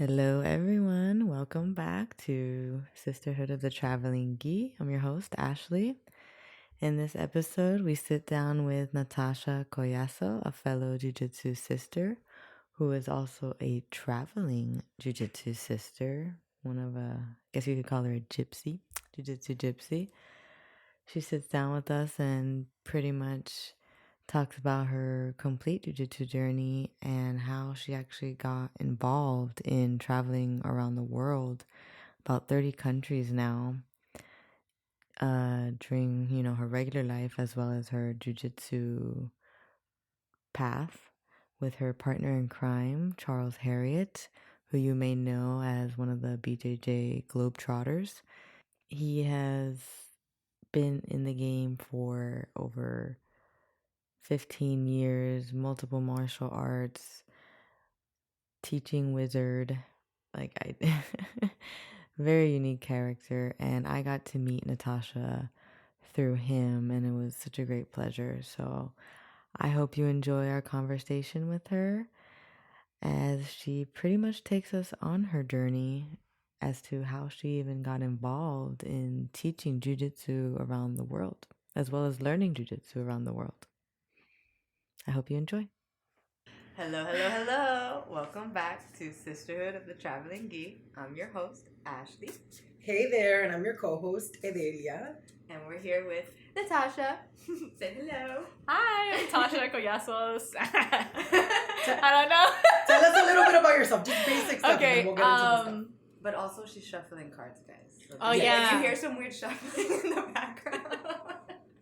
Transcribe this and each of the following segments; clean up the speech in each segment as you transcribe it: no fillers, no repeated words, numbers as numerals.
Hello, everyone. Welcome back to Sisterhood of the Traveling Gi. I'm your host, Ashley. In this episode, we sit down with Natasha Collazos, a fellow Jiu-Jitsu sister, who is also a traveling Jiu-Jitsu sister. I guess you could call her a gypsy, Jiu-Jitsu gypsy. She sits down with us and pretty much talks about her complete jiu-jitsu journey and how she actually got involved in traveling around the world, about 30 countries now, during, her regular life as well as her jiu-jitsu path with her partner in crime, Charles Harriott, who you may know as one of the BJJ Globetrotters. He has been in the game for over 15 years, multiple martial arts, teaching wizard, very unique character. And I got to meet Natasha through him, and it was such a great pleasure. So I hope you enjoy our conversation with her as she pretty much takes us on her journey as to how she even got involved in teaching jiu-jitsu around the world, as well as learning jiu-jitsu around the world. I hope you enjoy. Hello. Welcome back to Sisterhood of the Traveling Gi. I'm your host, Ashley. Hey there, and I'm your co-host, Edelia. And we're here with Natasha. Say hello. Hi, I'm Natasha Collazos. I don't know. Tell us a little bit about yourself, just basic stuff, Okay, and then we'll get into the stuff. But also she's shuffling cards, guys. So Oh, yeah. If you hear some weird shuffling in the background.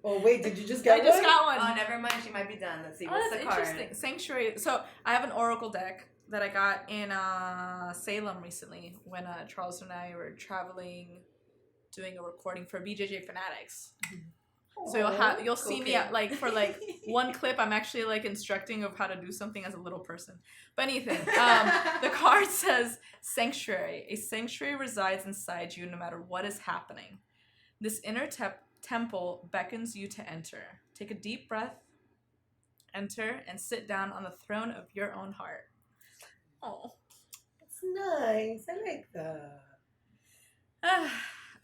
Oh, wait, did you just get I just got one. Oh, never mind. She might be done. Let's see. Oh, What's that's the card? interesting. Sanctuary. So I have an oracle deck that I got in Salem recently when Charles and I were traveling, doing a recording for BJJ Fanatics. So you'll see me at, for one clip. I'm actually instructing of how to do something as a little person. But anything, the card says sanctuary. A sanctuary resides inside you no matter what is happening. This inner temple beckons you to enter. Take a deep breath, enter, and sit down on the throne of your own heart. Oh, It's nice. I like that.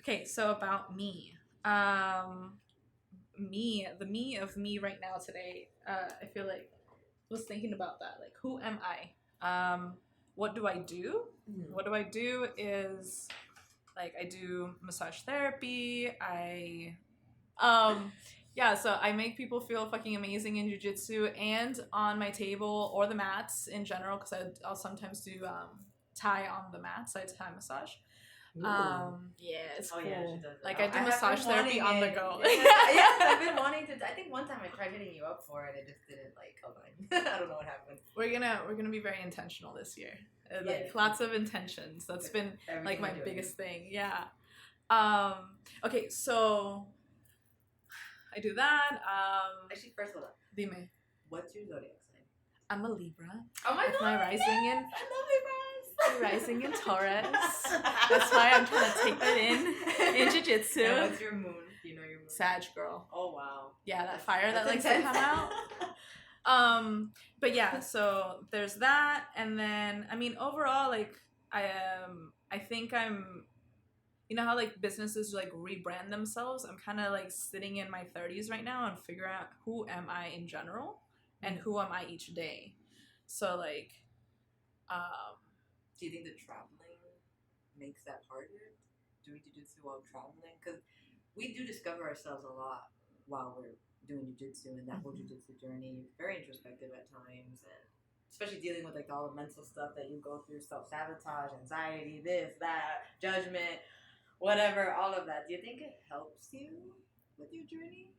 Okay, so about me. The me of me right now today, I feel like was thinking about that. Who am I? What do I do? Mm. What do I do is, I do massage therapy. So I make people feel fucking amazing in jiu-jitsu and on my table or the mats in general, because I'll sometimes do Thai on the mats. I Thai massage. Yeah, it's cool. Yeah, she does. I do massage therapy on the go. Yes, I've been wanting to. I think one time I tried hitting you up for it. I just didn't hold on. I don't know what happened. We're gonna be very intentional this year. Yes. Lots of intentions. That's been Everything my we're doing. biggest thing. Yeah. Okay, so I do that. Actually, first hold on. Dime. What's your zodiac sign? I'm a Libra. Oh my With god! my rising yes! in- I love Libras. Rising in Taurus. That's why I'm trying to take that in jiu-jitsu. And what's your moon? Do you know your moon? Sag girl. Oh wow. Yeah, that fire that That's likes to intense. come out. But yeah, so there's that, and then overall, I think I'm, how businesses rebrand themselves. I'm kind of sitting in my 30s right now and figuring out who am I in general and who am I each day. So Do you think that traveling makes that harder? Doing jiu-jitsu while traveling? Because we do discover ourselves a lot while we're doing jiu-jitsu, and that whole jiu-jitsu journey is very introspective at times, and especially dealing with all the mental stuff that you go through, self-sabotage, anxiety, this, that, judgment, whatever, all of that. Do you think it helps you with your journey?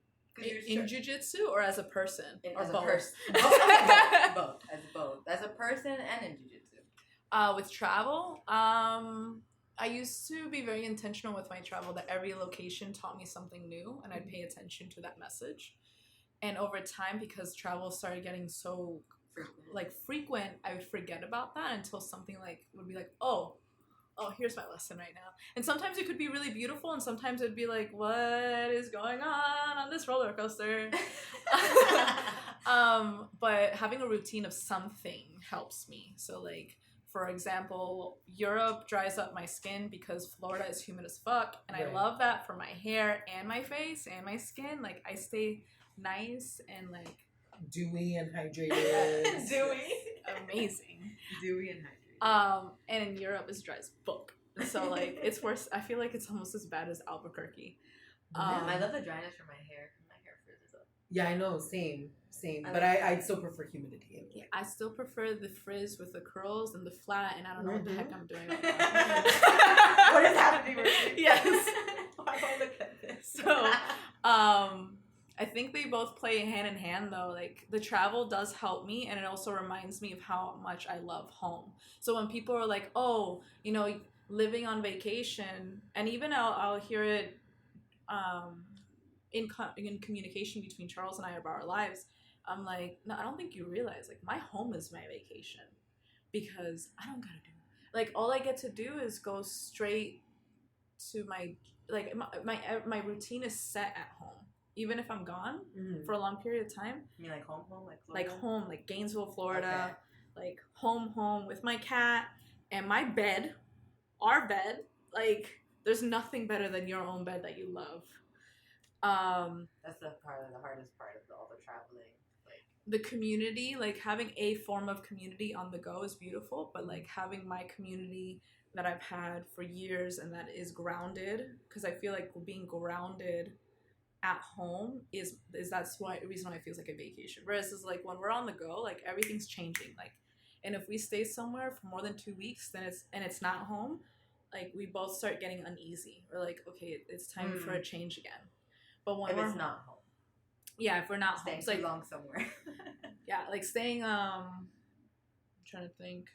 in jiu-jitsu or as a person? Or As a both? person. Both. As a person and in jiu-jitsu. With travel, I used to be very intentional with my travel that every location taught me something new and I'd pay attention to that message. And over time, because travel started getting so frequent, I would forget about that until something would be oh, here's my lesson right now. And sometimes it could be really beautiful, and sometimes it'd be what is going on this roller coaster? But having a routine of something helps me. So For example, Europe dries up my skin because Florida is humid as fuck, and Right. I love that for my hair and my face and my skin. Like, I stay nice and like Dewy and hydrated. dewy, amazing. Dewy and hydrated. And in Europe it's dry as fuck. And so like it's worse. I feel like it's almost as bad as Albuquerque. I love the dryness for my hair. My hair frizzes up. Yeah, I know. Same. I But like- I still prefer humidity. Yeah, I still prefer the frizz with the curls than the flat, and I don't know what the heck I'm doing. What is happening with me? Yes. Why do I look at this? So, I think they both play hand in hand though. Like, the travel does help me, and it also reminds me of how much I love home. So when people are like, oh, you know, living on vacation, and even I'll hear it in communication between Charles and I about our lives. I'm like, no, I don't think you realize, like, my home is my vacation, because I don't gotta do, like, all I get to do is go straight to my, like, my routine is set at home. Even if I'm gone for a long period of time. You mean like home, like Florida? Like home, like Gainesville, Florida, like home with my cat and my bed, our bed. Like, there's nothing better than your own bed that you love. That's the hardest part of all the traveling. Like, the community, like having a form of community on the go is beautiful, but like having my community that I've had for years and that is grounded, because I feel like being grounded at home is that's why reason why it feels like a vacation. Whereas it's like when we're on the go, like everything's changing. Like, and if we stay somewhere for more than 2 weeks, then it's not home, like we both start getting uneasy. We're like, okay, it's time for a change again. But when if we're it's not home. Yeah, if we're not Staying home, too like long somewhere. yeah, like staying. I'm trying to think.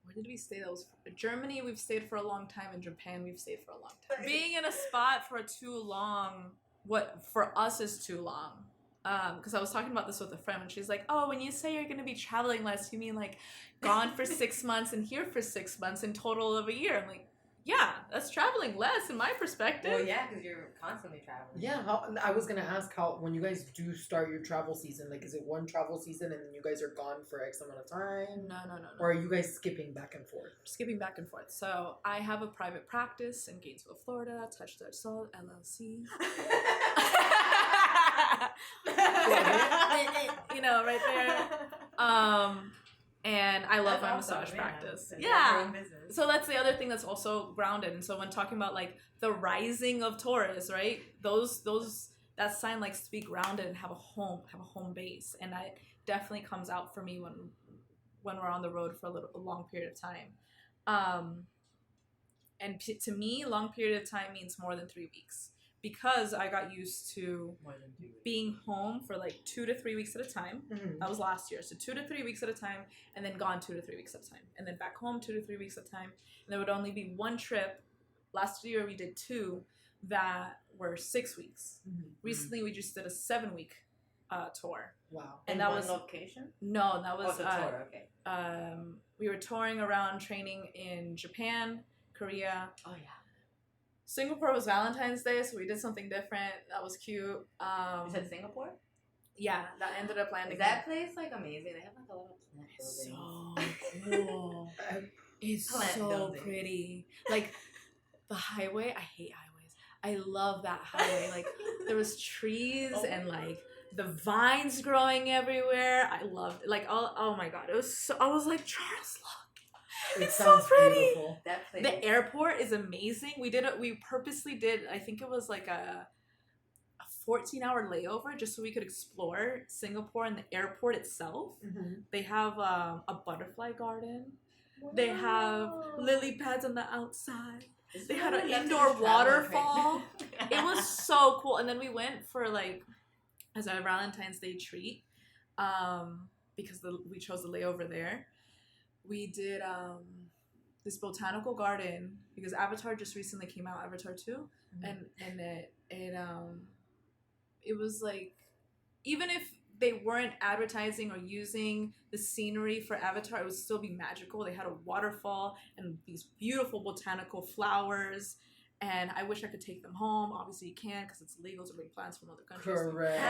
Where did we stay? That was Germany. We've stayed for a long time. In Japan, we've stayed for a long time. Being in a spot for too long, what for us is too long. Because I was talking about this with a friend, and she's like, "Oh, when you say you're going to be traveling less, you mean like gone for 6 months and here for 6 months in total of a year?" I'm like, yeah, that's traveling less in my perspective. Well, yeah, because you're constantly traveling. Yeah, I was gonna ask how, when you guys do start your travel season, like, is it one travel season and then you guys are gone for X amount of time? No. Or are you guys skipping back and forth? Skipping back and forth. So I have a private practice in Gainesville, Florida, Touch Touch Soul LLC. You know, right there. And I love my massage practice. Yeah. So that's the other thing that's also grounded. And so when talking about like the rising of Taurus, right? Those that sign likes to be grounded and have a home base. And that definitely comes out for me when we're on the road for a long period of time. And to me, long period of time means more than 3 weeks. Because I got used to being home for like 2 to 3 weeks at a time. Mm-hmm. That was last year. So 2 to 3 weeks at a time, and then gone 2 to 3 weeks at a time. And then back home 2 to 3 weeks at a time. And there would only be one trip. Last year we did 2 that were 6 weeks. Mm-hmm. Recently we just did a 7-week tour. Wow. And in that one was location? No, that was the tour, okay. We were touring around, training in Japan, Korea. Oh yeah. Singapore was Valentine's Day, so we did something different. That was cute. You said Singapore? Yeah, that ended up landing. Is that place like amazing? They have like a lot of plant buildings. So cool. It's Plant so buildings. pretty. Like the highway, I hate highways. I love that highway. Like there was trees and like the vines growing everywhere. I loved it. Like oh my god, it was so. I was like, Charles, look. It's so pretty. Beautiful. That place. The airport is amazing. We purposely did, I think it was like a 14-hour layover just so we could explore Singapore and the airport itself. Mm-hmm. They have a butterfly garden. Wow. They have lily pads on the outside. They had an indoor waterfall. It was so cool. And then we went for like as our Valentine's Day treat, because we chose the layover there. We did this botanical garden because Avatar just recently came out, Avatar 2, mm-hmm. and it was like, even if they weren't advertising or using the scenery for Avatar, it would still be magical. They had a waterfall and these beautiful botanical flowers. And I wish I could take them home. Obviously, you can't because it's illegal to bring plants from other countries. Correct.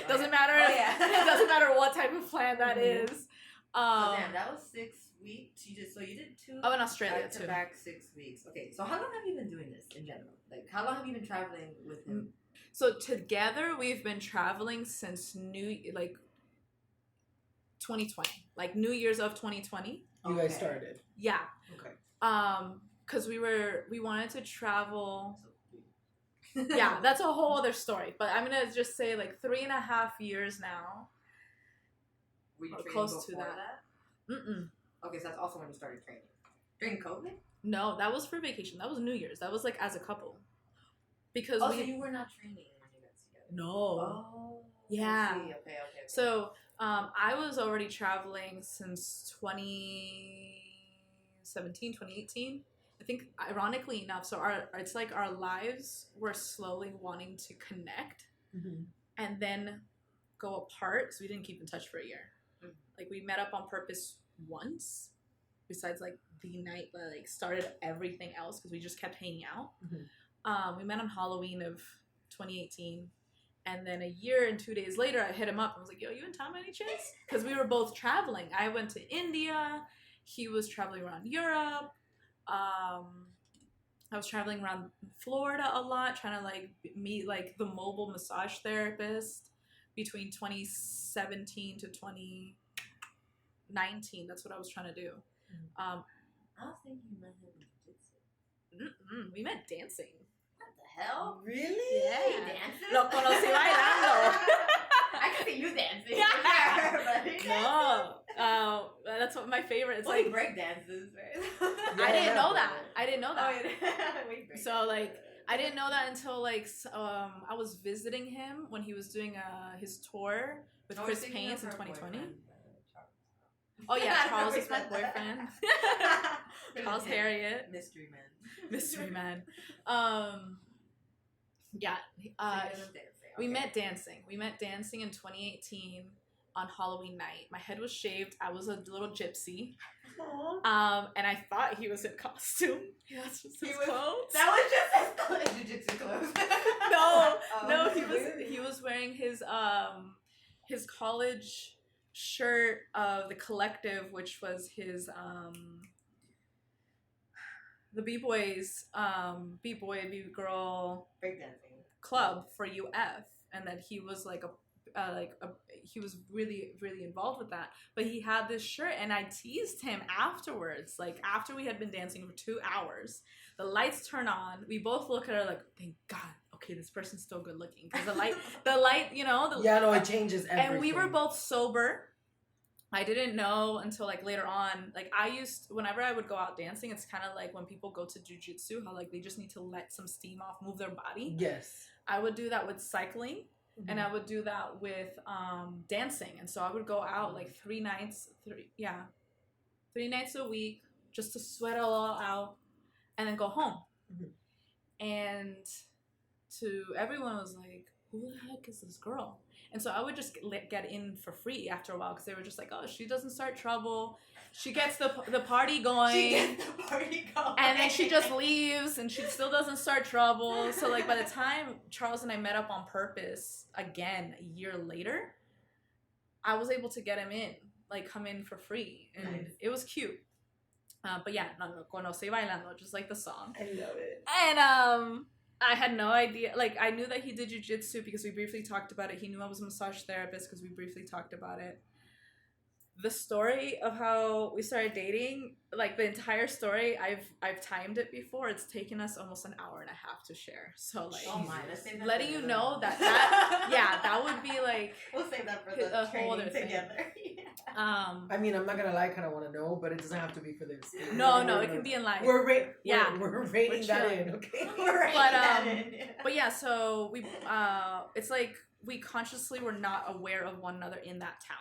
Doesn't matter. Oh, yeah. It doesn't matter what type of plant that mm-hmm. is. So damn, that was 6 weeks. You did 2. Oh, in Australia back to too. back 6 weeks. Okay, so how long have you been doing this in general? Like, how long have you been traveling with him? So together we've been traveling since 2020, like New Year's of 2020. You guys started. Yeah. Okay. Because we wanted to travel. Yeah, that's a whole other story. But I'm gonna just say like 3.5 years now. Were you training close to before that? Mm-mm. Okay, so that's also when you started training. During COVID? No, that was for vacation. That was New Year's. That was like as a couple. Because so you were not training when you got together? No. Oh. Yeah. I see. Okay. So I was already traveling since 2017, 2018. I think, ironically enough, so it's like our lives were slowly wanting to connect and then go apart because we didn't keep in touch for a year. Mm-hmm. Like we met up on purpose once, besides like the night that like started everything else because we just kept hanging out. We met on Halloween of 2018. And then a year and 2 days later, I hit him up. I was like, yo, you in town by any chance? Because we were both traveling. I went to India. He was traveling around Europe. I was traveling around Florida a lot, trying to like meet like the mobile massage therapist between 2017 to 2019. That's what I was trying to do. I was thinking you met him in jiu-jitsu. We met dancing. What the hell? Really? Yeah. He dances? Lo conocí bailando. I can see you dancing. No. That's what my favorite. It's like break dances, right? I didn't know that. I didn't know that. Wait, So like I didn't know that until like I was visiting him when he was doing his tour with Chris Paines in 2020. Oh yeah, Charles is my boyfriend. Charles Harriet. Mystery man. Mystery man. Yeah. We met dancing. We met dancing in 2018 on Halloween night. My head was shaved. I was a little gypsy. And I thought he was in costume. Yeah, that's just his clothes. That was just his jiu-jitsu clothes. No, he was wearing his college shirt of the collective, which was his the B-boys B-boy B-girl breakdancing club for UF, and that he was like he was really involved with that. But he had this shirt, and I teased him afterwards, like after we had been dancing for 2 hours. The lights turn on, we both look at her like, thank God, okay, this person's still good looking, because the light you know, it changes everything. And we were both sober. I didn't know until like later on, like whenever I would go out dancing, it's kind of like when people go to jiu-jitsu, how like they just need to let some steam off, move their body. Yes. I would do that with cycling. And I would do that with dancing. And so I would go out like 3 nights a week just to sweat it all out and then go home. And everyone was like, who the heck is this girl? And so I would just get in for free after a while, because they were just like, oh, she doesn't start trouble. She gets the party going. And then she just leaves, and she still doesn't start trouble. So like by the time Charles and I met up on purpose again a year later, I was able to get him in, like come in for free. And it was cute. But yeah, no conocí bailando, just like the song. I love it. And I had no idea. Like, I knew that he did jiu-jitsu because we briefly talked about it. He knew I was a massage therapist because we briefly talked about it. The story of how we started dating, like the entire story, I've timed it before. It's taken us almost an hour and a half to share. So like, letting you know that that would be like, we'll save that for the whole other thing. Together. I mean, I'm not gonna lie, I kind of want to know, but it doesn't have to be for this. No, it can be in life. We're rating that in, okay? But yeah, so we it's like we consciously were not aware of one another in that town.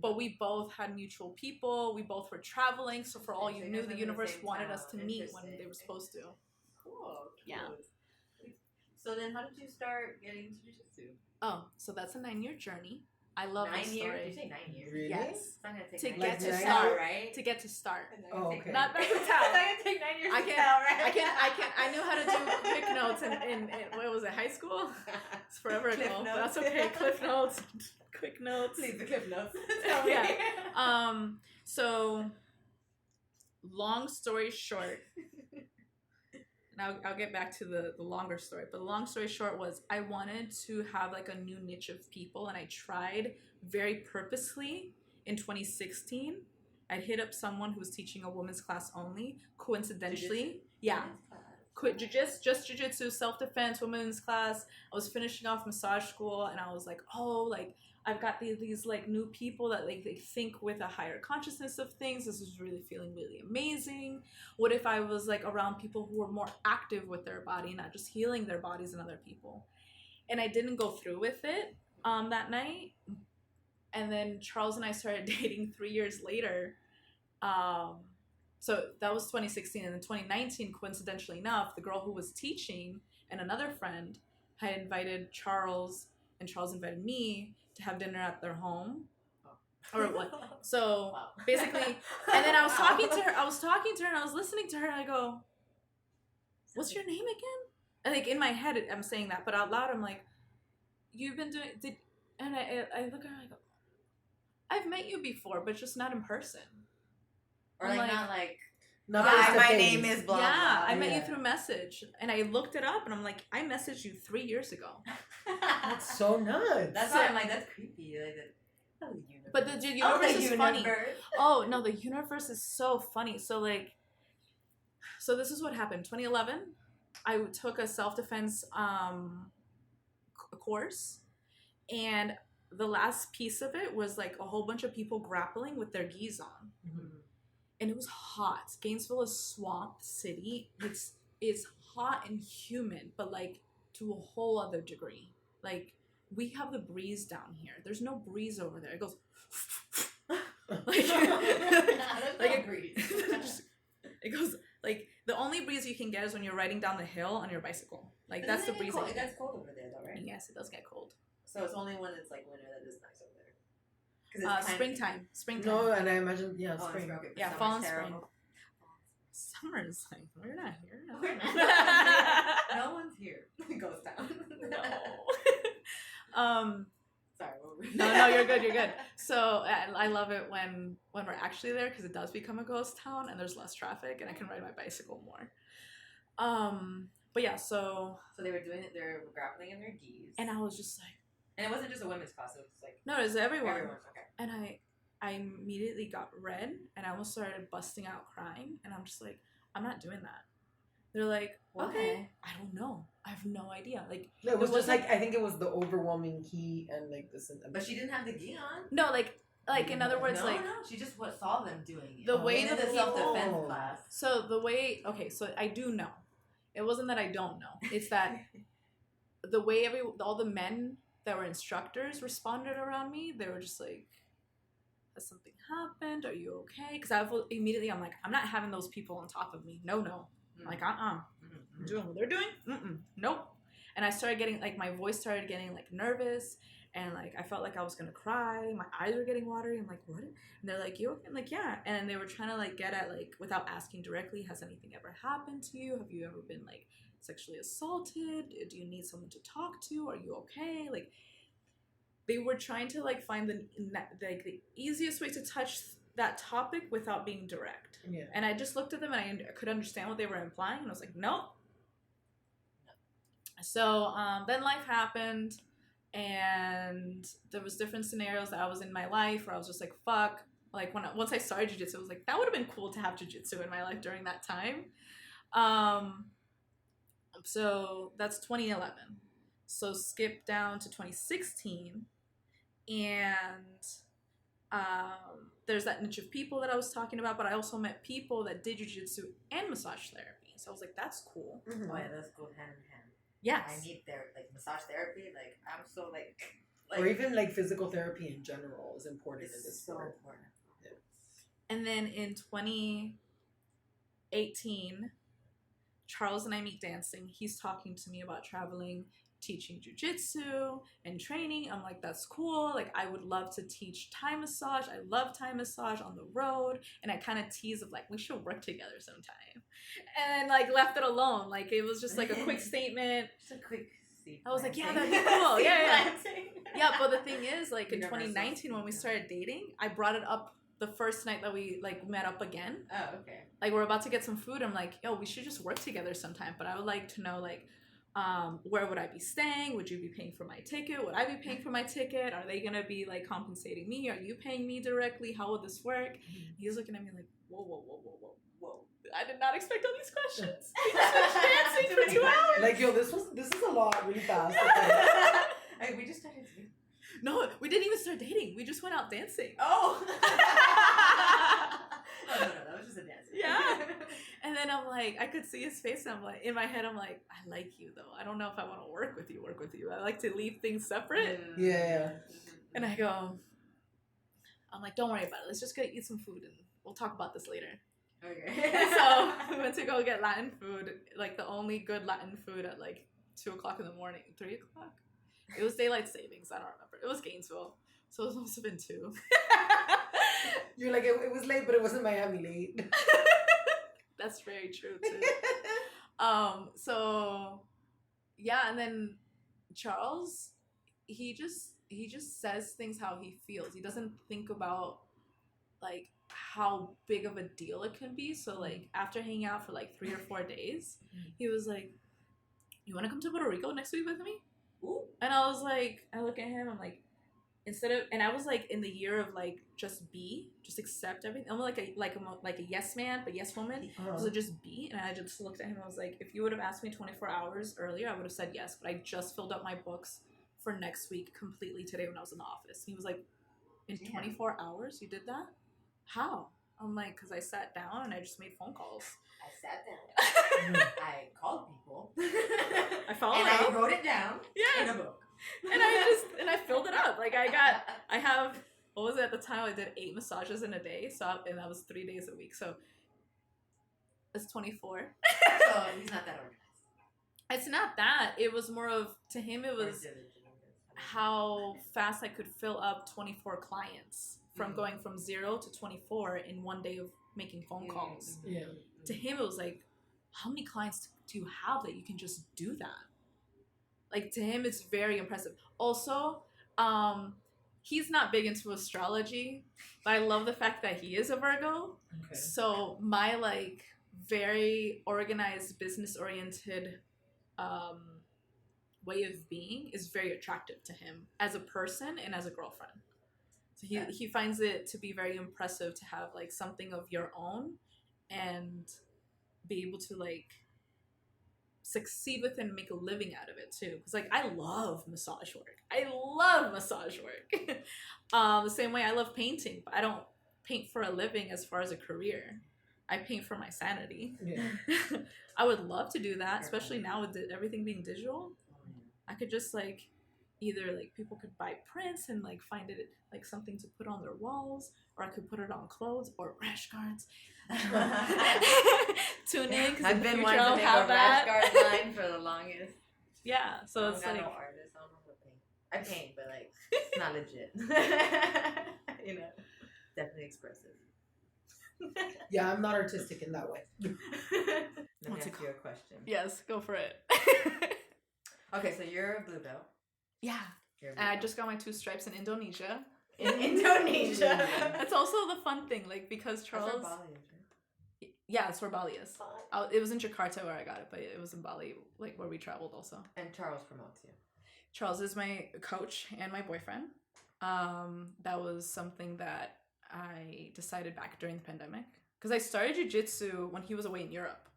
But we both had mutual people. We both were traveling. So for all you knew, the universe wanted us to meet when they were supposed to. Cool. Yeah. So then how did you start getting into jiu-jitsu? Oh, so that's a 9-year journey. I love 9 this years? story. Did you say 9 years? Really? Yes. It's not gonna take To 9 get years to Like start, right? to get to start. Oh, okay. Not that to It's tell. not gonna take 9 years I to can, tell, right? I knew how to do quick notes in what was it, high school? It's forever Cliff ago, but notes. that's okay. Cliff notes, quick notes. Please, the cliff notes. Tell me. Yeah. So, long story short, and I'll get back to the longer story, but the long story short was I wanted to have like a new niche of people, and I tried very purposely in 2016. I'd hit up someone who was teaching a women's class only, coincidentally. Yeah. Quit just jiu-jitsu, self-defense, women's class. I was finishing off massage school, and I was like, oh, like, I've got these like new people that like they think with a higher consciousness of things. This is really feeling really amazing. What if I was like around people who were more active with their body, not just healing their bodies and other people? And I didn't go through with it that night. And then Charles and I started dating 3 years later. So that was 2016. And in 2019, coincidentally enough, the girl who was teaching and another friend had invited Charles, and Charles invited me to have dinner at their home. Or what? So basically, and then I was talking to her, and I was listening to her, and I go, what's your name again? And like in my head, I'm saying that, but out loud, I'm like, you've been doing, and I look at her, and I go, I've met you before, but just not in person. Or I'm like, not like, Not hi, face to my face. name is blah, Yeah, blah. I met you through message, and I looked it up, and I'm like, I messaged you 3 years ago. That's so nuts. That's why I'm like, that's creepy. Like, But the universe is funny. Universe. Oh no, the universe is so funny. So like, so this is what happened. 2011, I took a self-defense course, and the last piece of it was like a whole bunch of people grappling with their gis on. Mhm. And it was hot. Gainesville is swamp city. It's hot and humid, but like to a whole other degree. Like we have the breeze down here. There's no breeze over there. It goes like Like breeze. it goes like the only breeze you can get is when you're riding down the hill on your bicycle. Like that's the breeze. It gets cold over there, though, right? Yes, it does get cold. So it's only when it's like winter that is nice over there. Springtime. No, and I imagine, yeah, Oh, spring. okay. Yeah, Summer's fall and terrible. spring. Summer is like we're not here. We're not. No one's here. Ghost town. No. Sorry. What were we- No, you're good. You're good. So I love it when we're actually there because it does become a ghost town and there's less traffic and I can ride my bicycle more. But yeah, so they were doing it. They were grappling in their gis. and I was just like, And it wasn't just a women's class. It was like no, it was everyone. everyone's okay. And I immediately got red and I almost started busting out crying and I'm just like, I'm not doing that. They're like, Why? okay, I don't know. I have no idea. Like No, it was just wasn't- like, I think it was the overwhelming heat and like this. But she didn't have the gi on. no, like in other words, no, like no, she just saw them doing it. The way in that the self-defense people- class. so the way okay, so I do know. It wasn't that I don't know. It's that the way all the men that were instructors responded around me, they were just like, has something happened? Are you okay? Because I'm like, I'm not having those people on top of me. No. Mm-hmm. Like, I'm doing what they're doing. Nope. And I started getting, like, my voice started getting, like, nervous. And, like, I felt like I was going to cry. My eyes were getting watery. I'm like, what? And they're like, you okay? I'm like, yeah. And they were trying to, like, get at, like, without asking directly, has anything ever happened to you? Have you ever been, like, sexually assaulted? Do you need someone to talk to? Are you okay? Like, they were trying to, like, find the easiest way to touch that topic without being direct. Yeah. And I just looked at them and I could understand what they were implying. And I was like, nope. So then life happened. And there was different scenarios that I was in my life where I was just like, fuck. Like once I started jiu-jitsu, I was like, that would have been cool to have jiu-jitsu in my life during that time. So that's 2011. So skip down to 2016. And there's that niche of people that I was talking about, but I also met people that did jiu-jitsu and massage therapy. So I was like, that's cool. Mhm. Oh yeah, that's go hand in hand. Yes. I need massage therapy. Like I'm so like Or even like physical therapy in general is important in it's this so sport. important. And then in 2018, Charles and I meet dancing. He's talking to me about traveling. teaching jiu-jitsu and training. I'm like, that's cool. Like, I would love to teach Thai massage. I love Thai massage on the road. And I kind of tease of like, we should work together sometime. And like left it alone. Like, it was just like a quick statement. Just a quick seed I was like, yeah, planting. that'd be cool. Seed Yeah. planting. Yeah, but the thing is, like, in Universal 2019 when we seed, started dating, I brought it up the first night that we like met up again. Oh, okay. Like, we're about to get some food. I'm like, yo, we should just work together sometime. But I would like to know, like, where would I be staying? Would you be paying for my ticket? Would I be paying for my ticket? Are they gonna be like compensating me? Are you paying me directly? How would this work? He's looking at me like, whoa. I did not expect all these questions. We just went dancing for 2 hours. Like, yo, this is a lot really fast. Hey, we just started to. No, we didn't even start dating. We just went out dancing. Oh. No, that was just a dance. Yeah. And then I'm like, I could see his face. And I'm like, in my head, I'm like, I like you though. I don't know if I want to work with you. I like to leave things separate. Yeah. And I go, I'm like, don't worry about it. Let's just go eat some food and we'll talk about this later. Okay. And so we went to go get Latin food, like the only good Latin food at like 2 o'clock in the morning, 3 o'clock. It was daylight savings. I don't remember. It was Gainesville. So it must have been 2. You're like, it was late, but it wasn't Miami late. That's very true too. So yeah, and then Charles, he just says things how he feels. He doesn't think about like how big of a deal it can be. So like after hanging out for like 3 or 4 days, he was like, you want to come to Puerto Rico next week with me? Ooh. And I was like, I look at him, I'm like, and I was like in the year of like just accept everything. I'm like a yes man, but yes woman. So just be. And I just looked at him. I was like, if you would have asked me 24 hours earlier, I would have said yes. But I just filled up my books for next week completely today when I was in the office. And he was like, in 24 hours you did that? How? I'm like, because I sat down and I just made phone calls. I sat down. I called people. I followed and up. I wrote it down in a book. And I filled it up. Like I have, what was it at the time? I did 8 massages in a day. And that was 3 days a week. So it's 24. So he's not that organized. It's not that. It was more of, to him, it was how fast I could fill up 24 clients from going from 0 to 24 in 1 day of making phone calls. Yeah. To him, it was like, how many clients do you have that you can just do that? Like, to him, it's very impressive. Also, he's not big into astrology, but I love the fact that he is a Virgo. Okay. So my, like, very organized, business-oriented way of being is very attractive to him as a person and as a girlfriend. So he finds it to be very impressive to have, like, something of your own and be able to, like, succeed with it and make a living out of it too, because like I love massage work. The same way I love painting, but I don't paint for a living as far as a career. I paint for my sanity. Yeah. I would love to do that, especially now with everything being digital. I could just like either like people could buy prints and like find it like something to put on their walls, or I could put it on clothes or rash guards. Tune in because I've been wanting wanting to make a rash guard line for the longest. Yeah, so it's like no artist. I don't know what paint. I paint, but like it's not legit. You know, definitely expressive. Yeah, I'm not artistic in that way. Let me ask you a question. Yes, go for it. Okay, so you're a blue belt. Yeah. You're a blue And I belt. just got my 2 stripes in Indonesia. In Indonesia. That's also the fun thing, like because Charles. That's where Bali is, right? Yeah, it's where Bali is. It was in Jakarta where I got it, but it was in Bali, like where we traveled also. And Charles promotes you. Charles is my coach and my boyfriend. That was something that I decided back during the pandemic because I started jiu-jitsu when he was away in Europe.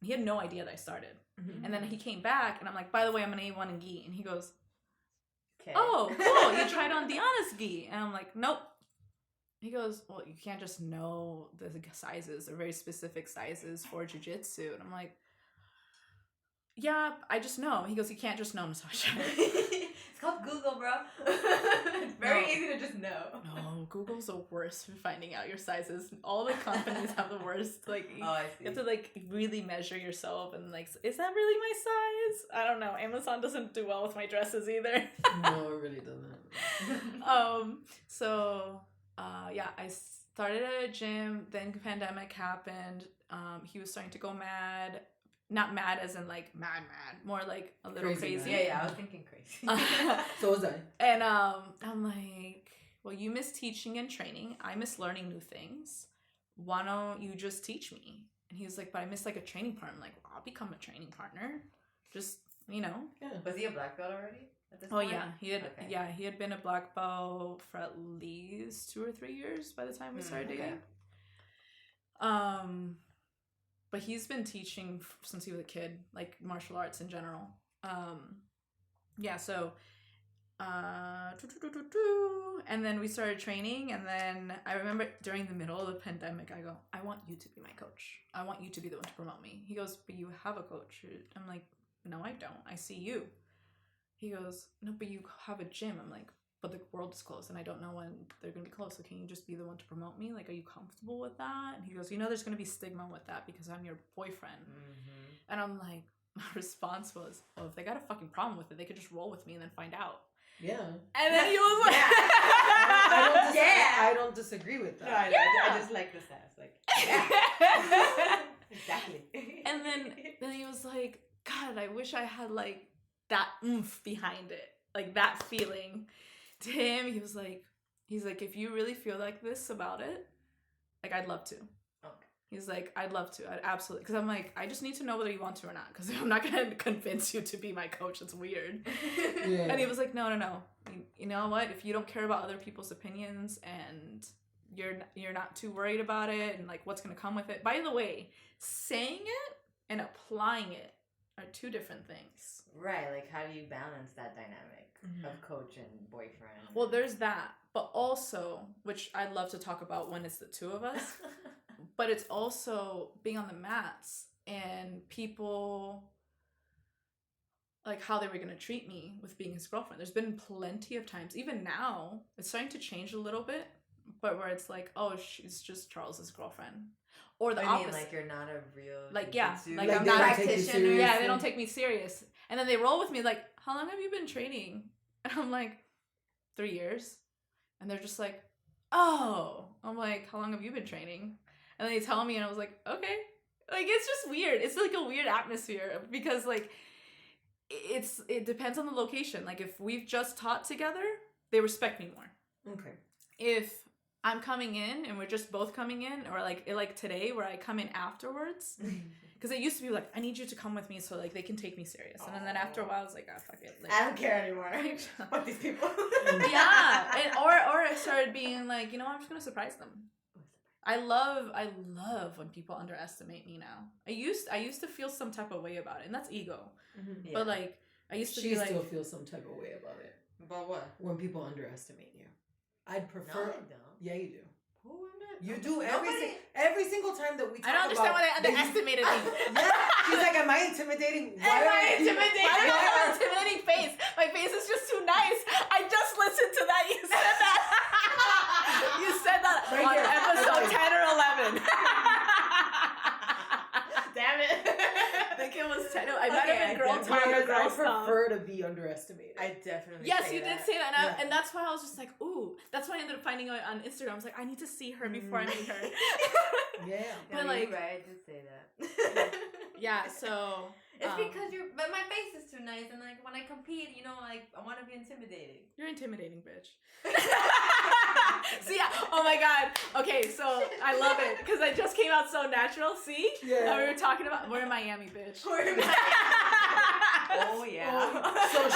And he had no idea that I started. Mm-hmm. And then he came back and I'm like, by the way, I'm an A1 in gi. And he goes, Okay. oh, cool, you tried on Diana's gi. And I'm like, nope. He goes, well, you can't just know the sizes. They're very specific sizes for jiu-jitsu. And I'm like, yeah, I just know. He goes, you can't just know, Natasha. It's called Google, bro. It's very easy to just know. No, Google's the worst for finding out your sizes. All the companies have the worst. Like, I see. you have to like really measure yourself and like, is that really my size? I don't know. Amazon doesn't do well with my dresses either. No, it really doesn't. Yeah, I started at a gym. Then pandemic happened. He was starting to go mad. Not mad as in like mad, more like a little crazy. Yeah, I was thinking crazy. So was I. And I'm like, well, you miss teaching and training. I miss learning new things. Why don't you just teach me? And he was like, but I miss like a training partner. I'm like, well, I'll become a training partner. Just, Yeah. Was he a black belt already at this Oh point? yeah, he had been a black belt for at least 2 or 3 years by the time we started dating. But he's been teaching since he was a kid, like martial arts in general. And then we started training, and then I remember during the middle of the pandemic, I go, I want you to be my coach. I want you to be the one to promote me. He goes, but you have a coach. I'm like, no, I don't. I see you. He goes, no, but you have a gym. I'm like, but the world is closed and I don't know when they're going to be closed. So can you just be the one to promote me? Like, are you comfortable with that? And he goes, there's going to be stigma with that because I'm your boyfriend. Mm-hmm. And I'm like, my response was, well, if they got a fucking problem with it, they could just roll with me and then find out. Yeah. And then he was like, I don't disagree with that. No, I just like the sass. Like, yeah. Exactly. And then he was like, God, I wish I had like that oomph behind it. Like that feeling. To him, he's like, if you really feel like this about it, like I'd love to. Okay. He's like, I'd love to. I'd absolutely. Because I'm like, I just need to know whether you want to or not. Because I'm not going to convince you to be my coach. It's weird. Yeah. And he was like, no. You know what? If you don't care about other people's opinions and you're not too worried about it and like what's going to come with it. By the way, saying it and applying it are two different things. Right. Like, how do you balance that dynamic of coach and boyfriend? Well, there's that. But also, which I'd love to talk about when it's the two of us, but it's also being on the mats and people, like how they were going to treat me with being his girlfriend. There's been plenty of times, even now, it's starting to change a little bit, but where it's like, oh, she's just Charles's girlfriend. Or the opposite. Like you're not a real like, yeah, jiu-jitsu like they I'm don't not a take you practitioner. seriously. Yeah, they don't take me serious. And then they roll with me like, how long have you been training? And I'm like, 3 years. And they're just like, oh. I'm like, how long have you been training? And they tell me, and I was like, okay. Like, it's just weird. It's like a weird atmosphere because like it depends on the location. Like if we've just taught together, they respect me more. Okay. If I'm coming in and we're just both coming in, or like today where I come in afterwards, because it used to be like, I need you to come with me so like they can take me serious, and then after a while I was like, oh fuck it, like, I don't care anymore. Fuck these people. Yeah, or I started being like, I'm just gonna surprise them. I love when people underestimate me now. I used to feel some type of way about it, and that's ego. Yeah. But like I used to She be like, still feels some type of way about it. About what? When people underestimate you. I'd prefer. No, I don't. Yeah, you do. Who am I? You do Nobody- every single time that we talk I don't understand about, why they underestimated me. Yeah, she's like, am I intimidating? Am I intimidating? I don't have an intimidating face. My face is just too nice. I just listened to that. You said that. You said that Right on here. episode 10 or 11. Damn it. I think it was 10. I might Okay, have been girl I talk or I girl stuff. prefer to be underestimated. I definitely. Yes, say you did that. say that, Yeah. and that's why I was just like, ooh. That's why I ended up finding out on Instagram. I was like, I need to see her before I meet her. Yeah. No, But, like- you're right. I did say that. Yeah, so It's because but my face is too nice, and like when I compete, like I want to be intimidating. you're intimidating, bitch. See, oh my god. Okay, so I love it because I just came out so natural. See, Yeah. And we were talking about we're in Miami, bitch. Oh yeah. So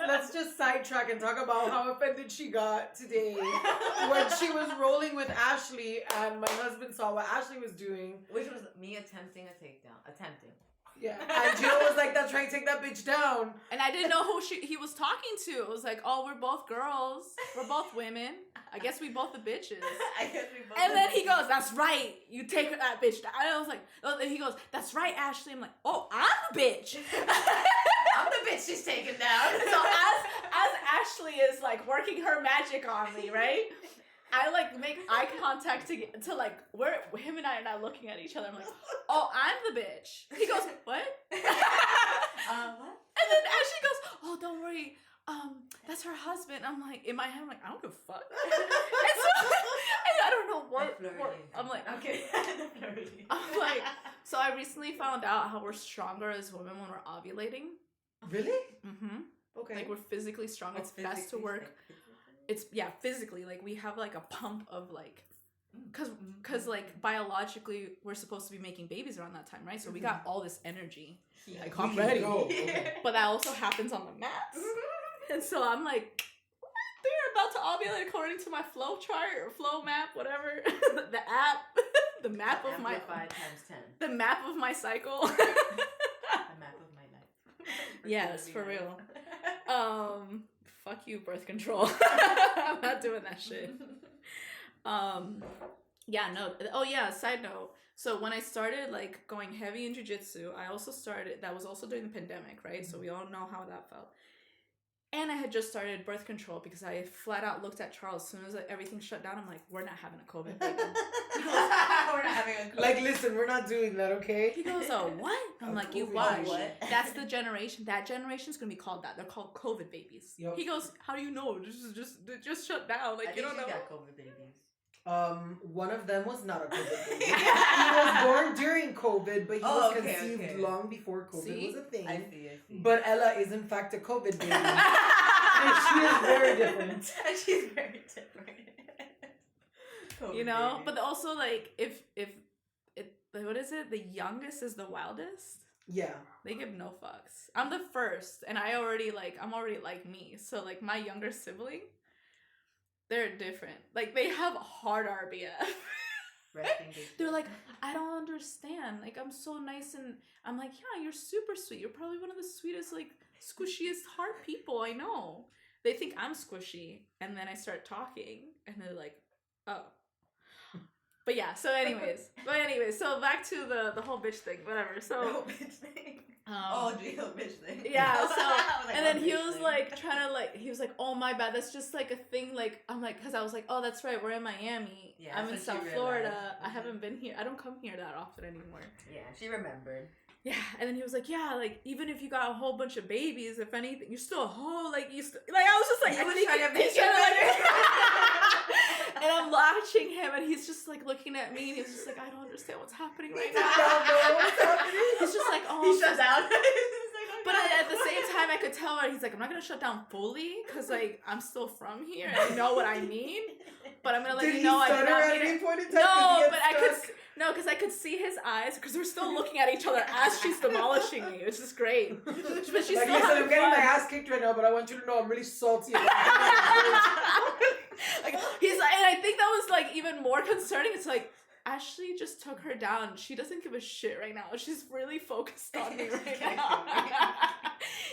let's just sidetrack and talk about how offended she got today when she was rolling with Ashley and my husband saw what Ashley was doing. Which was me attempting a takedown. Attempting. Yeah. And Jill was like, that's right, take that bitch down. And I didn't know who he was talking to. It was like, oh, we're both girls. We're both women. I guess we both the bitches. I guess we both. And then he goes, that's right. You take that bitch down. And I was like, and he goes, that's right, Ashley. I'm like, oh, I'm the bitch. I'm the bitch she's taking down. So as Ashley is like working her magic on me, right? I like make eye contact to like him and I are not looking at each other. I'm like, oh, I'm the bitch. He goes, what? What? And then Ashley goes, oh, don't worry. That's her husband. I'm like, in my head, I'm like, I don't give a fuck. And so, and I don't know what I'm like, okay. I'm like, so I recently found out how we're stronger as women when we're ovulating. Really? Mm-hmm. Okay. Like we're physically strong. It's best to work. It's physically, like we have like a pump of like, cause like biologically we're supposed to be making babies around that time, right? So we got all this energy. Like, I'm ready. Go. Okay. But that also happens on the mats. And so I'm like, they're about to ovulate according to my flow chart or flow map, whatever. The app, the map of my 5 times 10. the map of my cycle. The map of my life. Yes, for real. Fuck you, birth control. I'm not doing that shit. Yeah, no. Oh yeah, side note. So when I started like going heavy in jiu-jitsu, that was also during the pandemic, right? So we all know how that felt. And I had just started birth control because I flat out looked at Charles. As soon as everything shut down, I'm like, we're not having a COVID baby. He goes, we're not having a COVID. Like, listen, we're not doing that, okay? He goes, oh, what? I'm like, you COVID watch. what? That's the generation. That generation's going to be called that. They're called COVID babies. Yep. He goes, how do you know? Just shut down. Like, I you think don't know. she got COVID babies. One of them was not a COVID baby. He was born during COVID, but he was conceived long before COVID was a thing. I see. But Ella is in fact a COVID baby. And she is very different. And she's very different. You know? But also, like, if what is it? The youngest is the wildest. Yeah. They give no fucks. I'm the first, and I'm already like me. So, like, my younger sibling, they're different. Like, they have hard RBF. They're like, I don't understand. Like, I'm so nice, and I'm like, yeah, you're super sweet. You're probably one of the sweetest, like, squishiest heart people I know. They think I'm squishy, and then I start talking, and they're like, oh. But yeah, so anyways, so back to the whole bitch thing, whatever. So the whole bitch thing. Bitch thing. Yeah, so like, and then he was like trying to like, he was like, oh my bad, that's just like a thing. Like, I'm like, because I was like, oh, that's right, we're in Miami. Yeah, I'm in so South Florida. I haven't been here. I don't come here that often anymore. Yeah, she remembered. Yeah, and then he was like, yeah, like, even if you got a whole bunch of babies, if anything, you're still a hoe, like, I was just like, and I'm watching him, and he's just, like, looking at me, and he's just like, I don't understand what's happening right now. He's just like, oh. He shut down. But at the same time, I could tell her, he's like, I'm not going to shut down fully, because, like, I'm still from here, and I know what I mean, but I'm going to let you know I did not mean it. No, but because I could see his eyes, because we're still looking at each other as she's demolishing me. It's just great. But she's like, still listen, having I'm getting fun. my ass kicked right now, but I want you to know I'm really salty. Like, he's like, and I think that was like even more concerning. It's like, Ashley just took her down. She doesn't give a shit right now. She's really focused on me right now.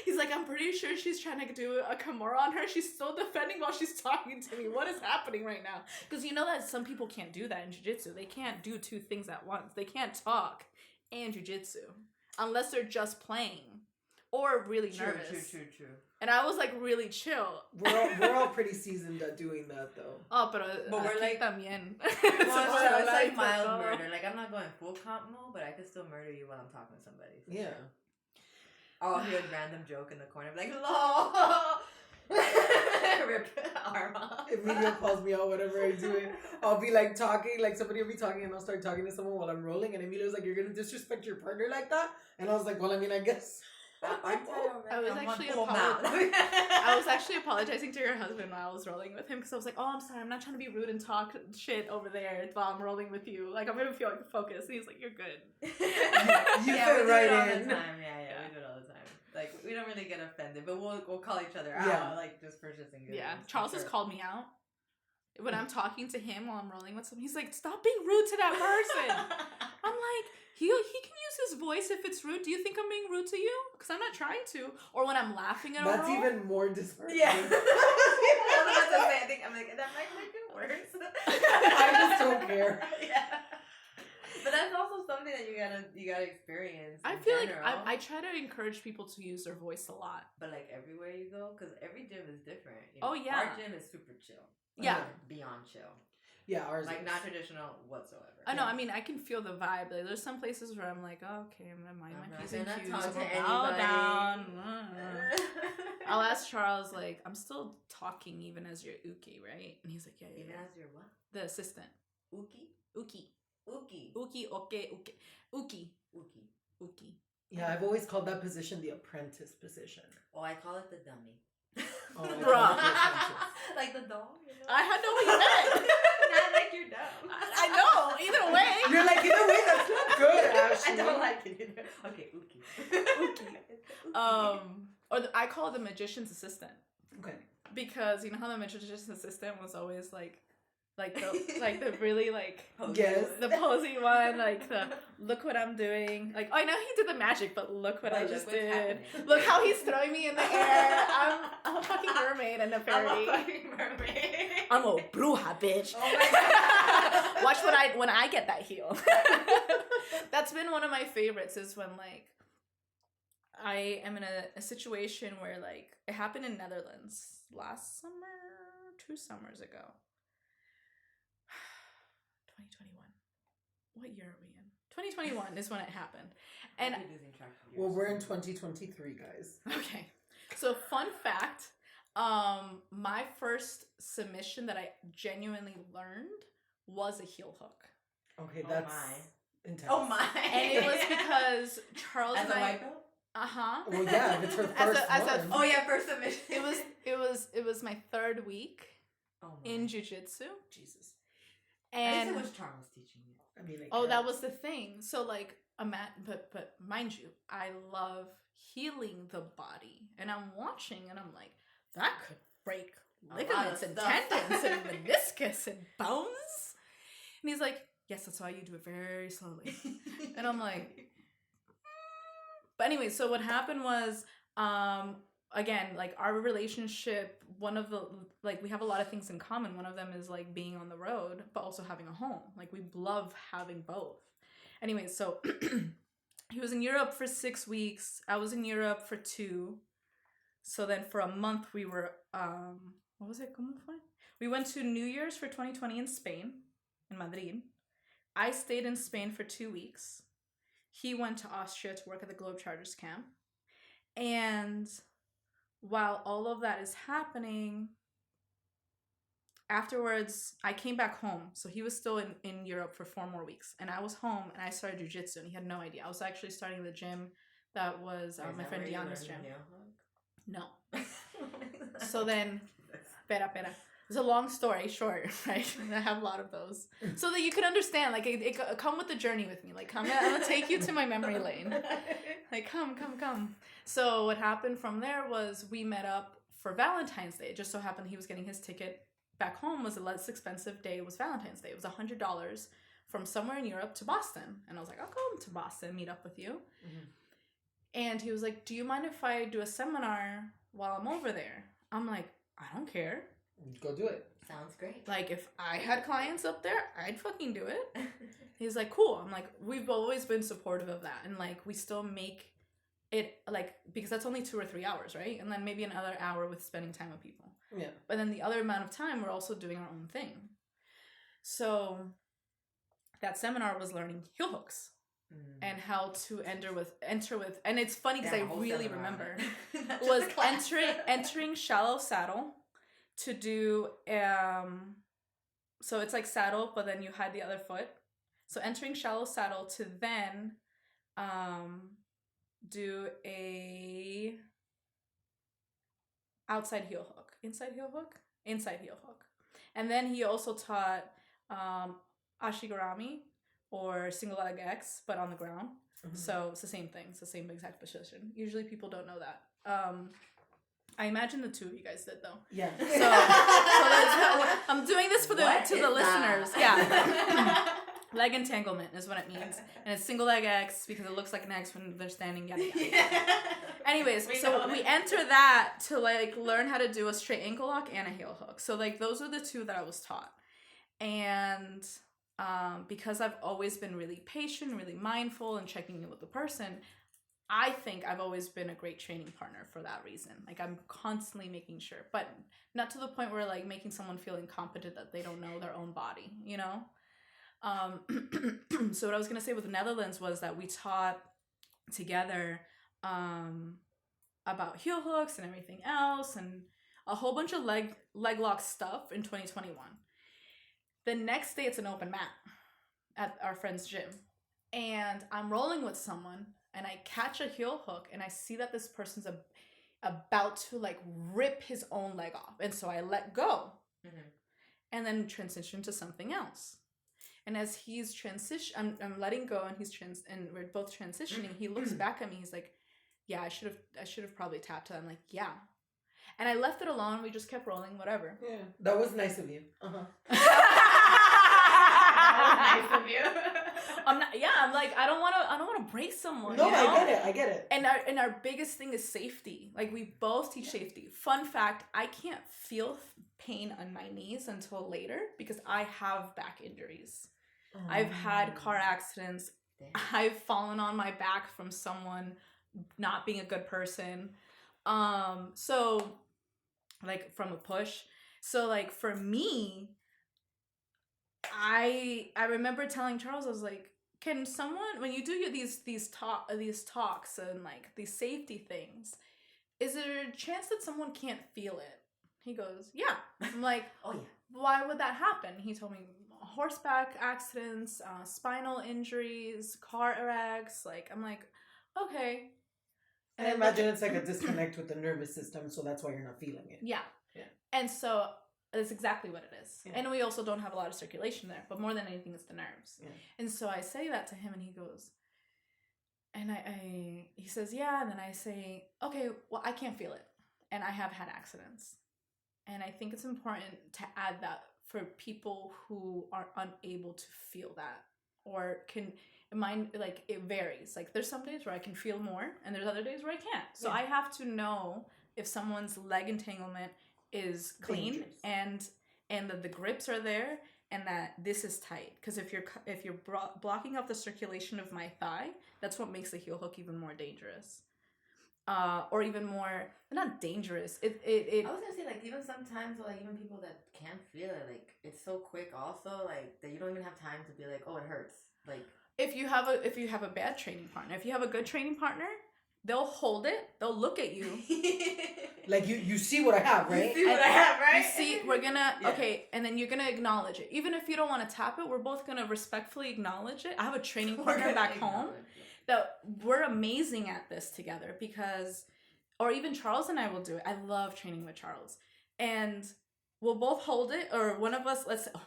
He's like, I'm pretty sure she's trying to do a Kimura on her. She's still defending while she's talking to me. What is happening right now? Because you know that some people can't do that in jiu-jitsu. They can't do two things at once. They can't talk and jiu-jitsu unless they're just playing or really nervous. True. And I was like really chill. We're all pretty seasoned at doing that though. Oh, but we're like también. It's like mild murder. Like, I'm not going full comp mode, but I could still murder you while I'm talking to somebody. So. Yeah. I'll hear a random joke in the corner, like, lol. Rip arm off. If Emilio calls me out, whatever I do it, I'll be like talking, like somebody will be talking, and I'll start talking to someone while I'm rolling, and Emilio's like, "You're gonna disrespect your partner like that?" And I was like, "Well, I mean, I guess." I was actually apologizing to your husband while I was rolling with him because I was like, oh, I'm sorry, I'm not trying to be rude and talk shit over there while I'm rolling with you. Like, I'm gonna feel like focused. And he's like, you're good. You fit right in. All the time. Yeah, we do it all the time. Like, we don't really get offended, but we'll call each other out, like, just for shits and giggles. Yeah, Charles has called me out. When I'm talking to him while I'm rolling with someone, he's like, stop being rude to that person. I'm like, he can use his voice if it's rude. Do you think I'm being rude to you? Because I'm not trying to. Or when I'm laughing at a That's roll. even more disheartening. Yeah. I'm like, that might make it worse. I just don't care. Yeah. But that's also something that you gotta experience. I in feel general. like I try to encourage people to use their voice a lot. But like everywhere you go, because every gym is different. Oh, yeah. Our gym is super chill. Yeah. Beyond chill. Yeah, ours Like is. not traditional whatsoever. I know. I mean, I can feel the vibe. Like, there's some places where I'm like, oh, okay, I'm gonna mind I'm my not P's and gonna Q's. talk to Bow anybody. down. I'll ask Charles, like, I'm still talking even as your uki, right? And he's like, yeah, yeah, Even yeah. as your what? The assistant. Uki? Uki. Uki. Uki, okay, uki. Uki. Uki. Uki. Yeah, I've always called that position the apprentice position. Oh, I call it the dummy. Oh, I call it Bruh. the apprentice. Like the dog, you know? I had no what you meant. Not like you're dumb. I know. Either way. You're like, either way, that's not good, Ashley. I don't like it either. Okay, Uki. I call it the magician's assistant. Okay. Because you know how the magician's assistant was always like the really like Yes. the posy one, like the look what I'm doing. Like, oh, I know he did the magic, but look what I But just look what's did. happening. Look how he's throwing me in the air. I'm a fucking mermaid and a fairy. I'm a fucking mermaid. I'm a bruja, bitch. Oh my god. Watch when I get that heel. That's been one of my favorites, is when like I am in a situation where like it happened in Netherlands last summer, 2 summers ago. 2021. What year are we in? 2021 is when it happened. And I'll be losing track of Well, years. we're in 2023, guys. okay. So fun fact, my first submission that I genuinely learned was a heel hook. Okay, Oh that's my. intense. Oh my. And it was because Charles As and a I white belt? uh-huh. Well, yeah, if it's her As first a- one. Oh yeah, first submission. It was my 3rd week Oh my. in jiu-jitsu. Jesus. And I wish Charles was teaching you. I mean, oh, that was the thing. So like but mind you, I love healing the body. And I'm watching and I'm like, that could break A lot ligaments of and stuff. tendons and meniscus and bones. And he's like, yes, that's why you do it very slowly. And I'm like, but anyway, so what happened was, again, like our relationship, one of the, like we have a lot of things in common. One of them is like being on the road, but also having a home. Like we love having both. Anyway, so he was in Europe for 6 weeks. I was in Europe for 2. So then for a month we were, what was it? ¿Cómo fue? We went to New Year's for 2020 in Spain, in Madrid. I stayed in Spain for 2 weeks. He went to Austria to work at the Globetrotters camp. And while all of that is happening, afterwards, I came back home. So he was still in Europe for 4 more weeks. And I was home and I started jiu-jitsu and he had no idea. I was actually starting the gym that was my friend Diana's gym. No. So then, pera. It's a long story short, right? I have a lot of those. So that you can understand, like, it come with the journey with me. Like, I'm gonna take you to my memory lane. Like, come. So what happened from there was we met up for Valentine's Day. It just so happened he was getting his ticket back home. Was the less expensive day was Valentine's Day. It was $100 from somewhere in Europe to Boston. And I was like, I'll come to Boston, meet up with you. Mm-hmm. And he was like, do you mind if I do a seminar while I'm over there? I'm like, I don't care. Go do it. Sounds great. Like, if I had clients up there, I'd fucking do it. He's like, cool. I'm like, we've always been supportive of that. And, like, we still make it, like, because that's only 2 or 3 hours, right? And then maybe another hour with spending time with people. Yeah. But then the other amount of time, we're also doing our own thing. So that seminar was learning heel hooks. And how to enter with, and it's funny because I really remember was entering shallow saddle to do so it's like saddle, but then you hide the other foot. So entering shallow saddle to then do a inside heel hook, and then he also taught ashigarami, or single leg X, but on the ground. Mm-hmm. So it's the same thing. It's the same exact position. Usually people don't know that. I imagine the 2 of you guys did though. Yeah. So I'm doing this for the listeners. That? Yeah. Leg entanglement is what it means, and it's single leg X because it looks like an X when they're standing. Yada yada. Yeah. Anyways, so we enter that to like learn how to do a straight ankle lock and a heel hook. So like those are the 2 that I was taught, and because I've always been really patient, really mindful, and checking in with the person, I think I've always been a great training partner for that reason. Like, I'm constantly making sure, but not to the point where like making someone feel incompetent that they don't know their own body, you know? So what I was going to say with the Netherlands was that we taught together about heel hooks and everything else, and a whole bunch of leg lock stuff in 2021. The next day, it's an open mat at our friend's gym. And I'm rolling with someone, and I catch a heel hook, and I see that this person's about to, like, rip his own leg off. And so I let go. Mm-hmm. And then transition to something else. And as he's I'm letting go, and and we're both transitioning. He looks back at me. He's like, "Yeah, I should have probably tapped it." I'm like, "Yeah." And I left it alone. We just kept rolling, whatever. Yeah, that was nice of you. That was nice of you. I'm like, I don't want to break someone. No, you know? I get it. And our biggest thing is safety. Like, we both teach safety. Fun fact, I can't feel pain on my knees until later because I have back injuries. I've had car accidents. Damn. I've fallen on my back from someone not being a good person. So, like, from a push. So, like, for me, I remember telling Charles, I was like, can someone, when you do these talks and like these safety things, is there a chance that someone can't feel it? He goes, yeah. I'm like, oh yeah. Why would that happen? He told me horseback accidents, spinal injuries, car wrecks. Like, I'm like, okay. And I imagine it's like a disconnect with the nervous system, so that's why you're not feeling it. Yeah. And so that's exactly what it is. Yeah. And we also don't have a lot of circulation there, but more than anything, it's the nerves. Yeah. And so I say that to him, and he goes, and he says, yeah. And then I say, okay, well, I can't feel it. And I have had accidents. And I think it's important to add that for people who are unable to feel that, or can, mine, like, it varies. Like, there's some days where I can feel more, and there's other days where I can't. So I have to know if someone's leg entanglement is clean and that the grips are there and that this is tight. Because if you're blocking up the circulation of my thigh, that's what makes the heel hook even more dangerous. Or even more, not dangerous. It I was gonna say, like, even sometimes, like, even people that can't feel it, like, it's so quick also, like, that you don't even have time to be like, oh, it hurts. Like, if you have a bad training partner, if you have a good training partner, they'll hold it. They'll look at you. Like, you see what I have, right? You see what I have, right? You see, we're gonna, okay, and then you're gonna acknowledge it. Even if you don't want to tap it, we're both gonna respectfully acknowledge it. I have a training partner back home that we're amazing at this together because, or even Charles and I will do it. I love training with Charles. And we'll both hold it, or one of us,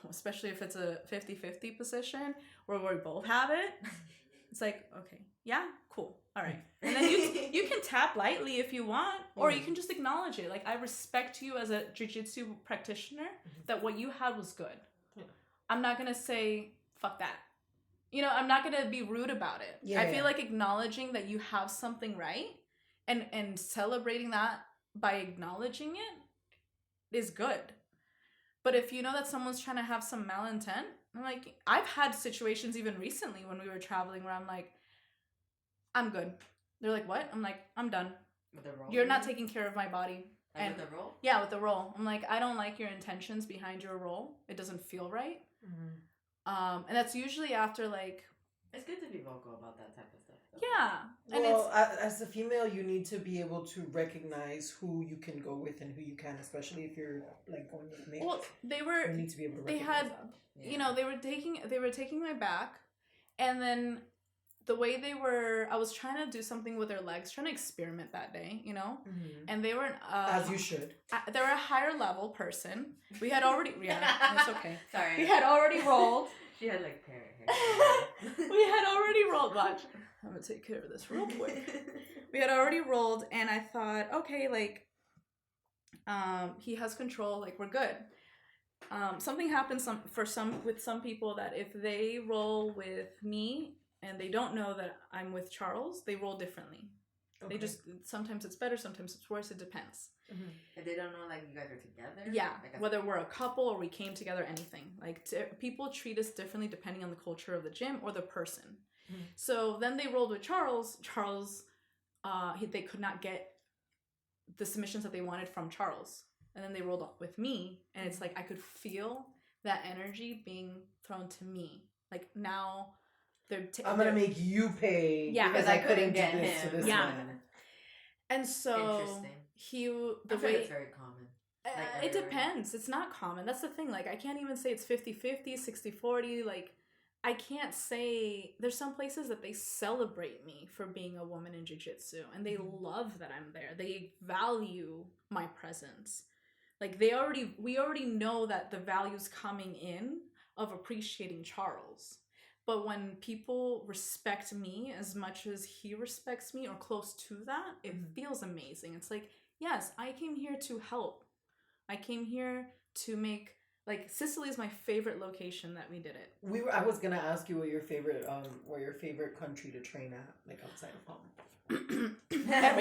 especially if it's a 50-50 position where we both have it. It's like, okay, yeah, cool. All right. And then you can tap lightly if you want, or you can just acknowledge it. Like, I respect you as a jiu-jitsu practitioner that what you had was good. Yeah. I'm not going to say, fuck that. You know, I'm not going to be rude about it. Yeah, I feel like acknowledging that you have something right and celebrating that by acknowledging it is good. But if you know that someone's trying to have some malintent, I'm like, I've had situations even recently when we were traveling where I'm like, I'm good. They're like, what? I'm like, I'm done. With the roll? You're not taking care of my body. Like, and with the roll? Yeah, with the roll. I'm like, I don't like your intentions behind your roll. It doesn't feel right. Mm-hmm. And that's usually after, like, it's good to be vocal about that type of stuff. Yeah. And well, as a female, you need to be able to recognize who you can go with and who you can, especially if you're, like, going with me. Well, you need to be able to recognize that. You know, they were taking my back, and then the way I was trying to do something with their legs, trying to experiment that day, you know? Mm-hmm. And they were... as you should. They were a higher level person. We had already... Yeah, it's okay. Sorry. We had already rolled. She had, like, parrot hair. We had already rolled. Watch. I'm going to take care of this real quick. We had already rolled, and I thought, okay, like, he has control, like, we're good. Something happens with some people that if they roll with me and they don't know that I'm with Charles, they roll differently. They just, sometimes it's better, sometimes it's worse. It depends. If they don't know, like, you guys are together? Yeah, like, whether we're a couple or we came together, anything. Like, people treat us differently depending on the culture of the gym or the person. So then they rolled with Charles. Charles, they could not get the submissions that they wanted from Charles. And then they rolled up with me. And it's like, I could feel that energy being thrown to me. Like, now they're... I'm going to make you pay. Yeah. Because I couldn't get this to this man. And so... Interesting. The I'm sure way... it's very common. Like it depends. It's not common. That's the thing. Like, I can't even say it's 50-50, 60-40. Like, I can't say... There's some places that they celebrate me for being a woman in jiu-jitsu. And they love that I'm there. They value my presence. Like, we already know that the value's coming in of appreciating Charles. But when people respect me as much as he respects me or close to that, it feels amazing. It's like, yes, I came here to help. I came here to make, like, Sicily is my favorite location that we did it. I was gonna ask you what your favorite country to train at, like outside of home,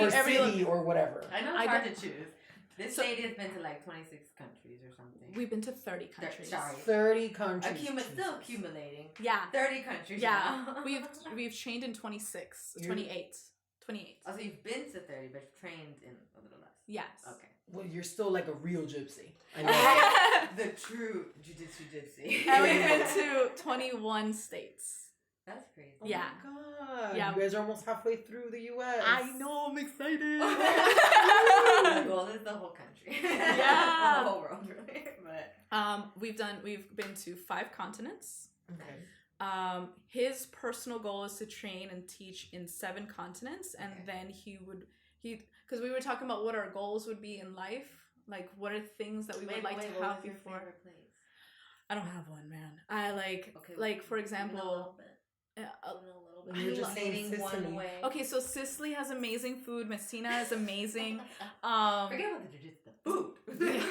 or city or whatever. I know it's hard to choose. This lady has been to like 26 countries or something. We've been to 30 countries. 30 countries. Still accumulating. Yeah. 30 countries. Yeah. we've trained in 26, 28. 28. Oh, so you've been to 30, but you've trained in a little less. Yes. Okay. Well, you're still like a real gypsy. I know. The true jiu-jitsu gypsy. And we've been to 21 states. That's crazy. Oh yeah. my God. Yeah. You guys are almost halfway through the U.S. I know. I'm excited. The goal is the whole country. Yeah. The whole world, really. But We've been to 5 continents. Okay. His personal goal is to train and teach in 7 continents, and then because we were talking about what our goals would be in life, like what are things that we would like to have before. Favorite place? I don't have one, man. I like for example. A little bit. You were just saying Sicily. One way. Okay, so Sicily has amazing food. Messina is amazing. Forget about the jiu-jitsu. The food.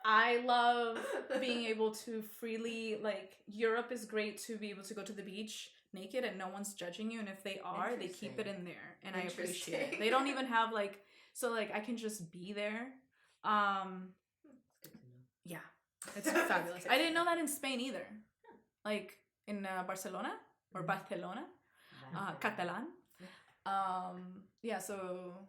I love being able to freely, like, Europe is great to be able to go to the beach naked and no one's judging you, and if they are, they keep it in there, and I appreciate it. They don't even have, like, so, like, I can just be there. Yeah, it's fabulous. I didn't know that in Spain either. Like, in Barcelona, or Barcelona, Catalan. Yeah, so,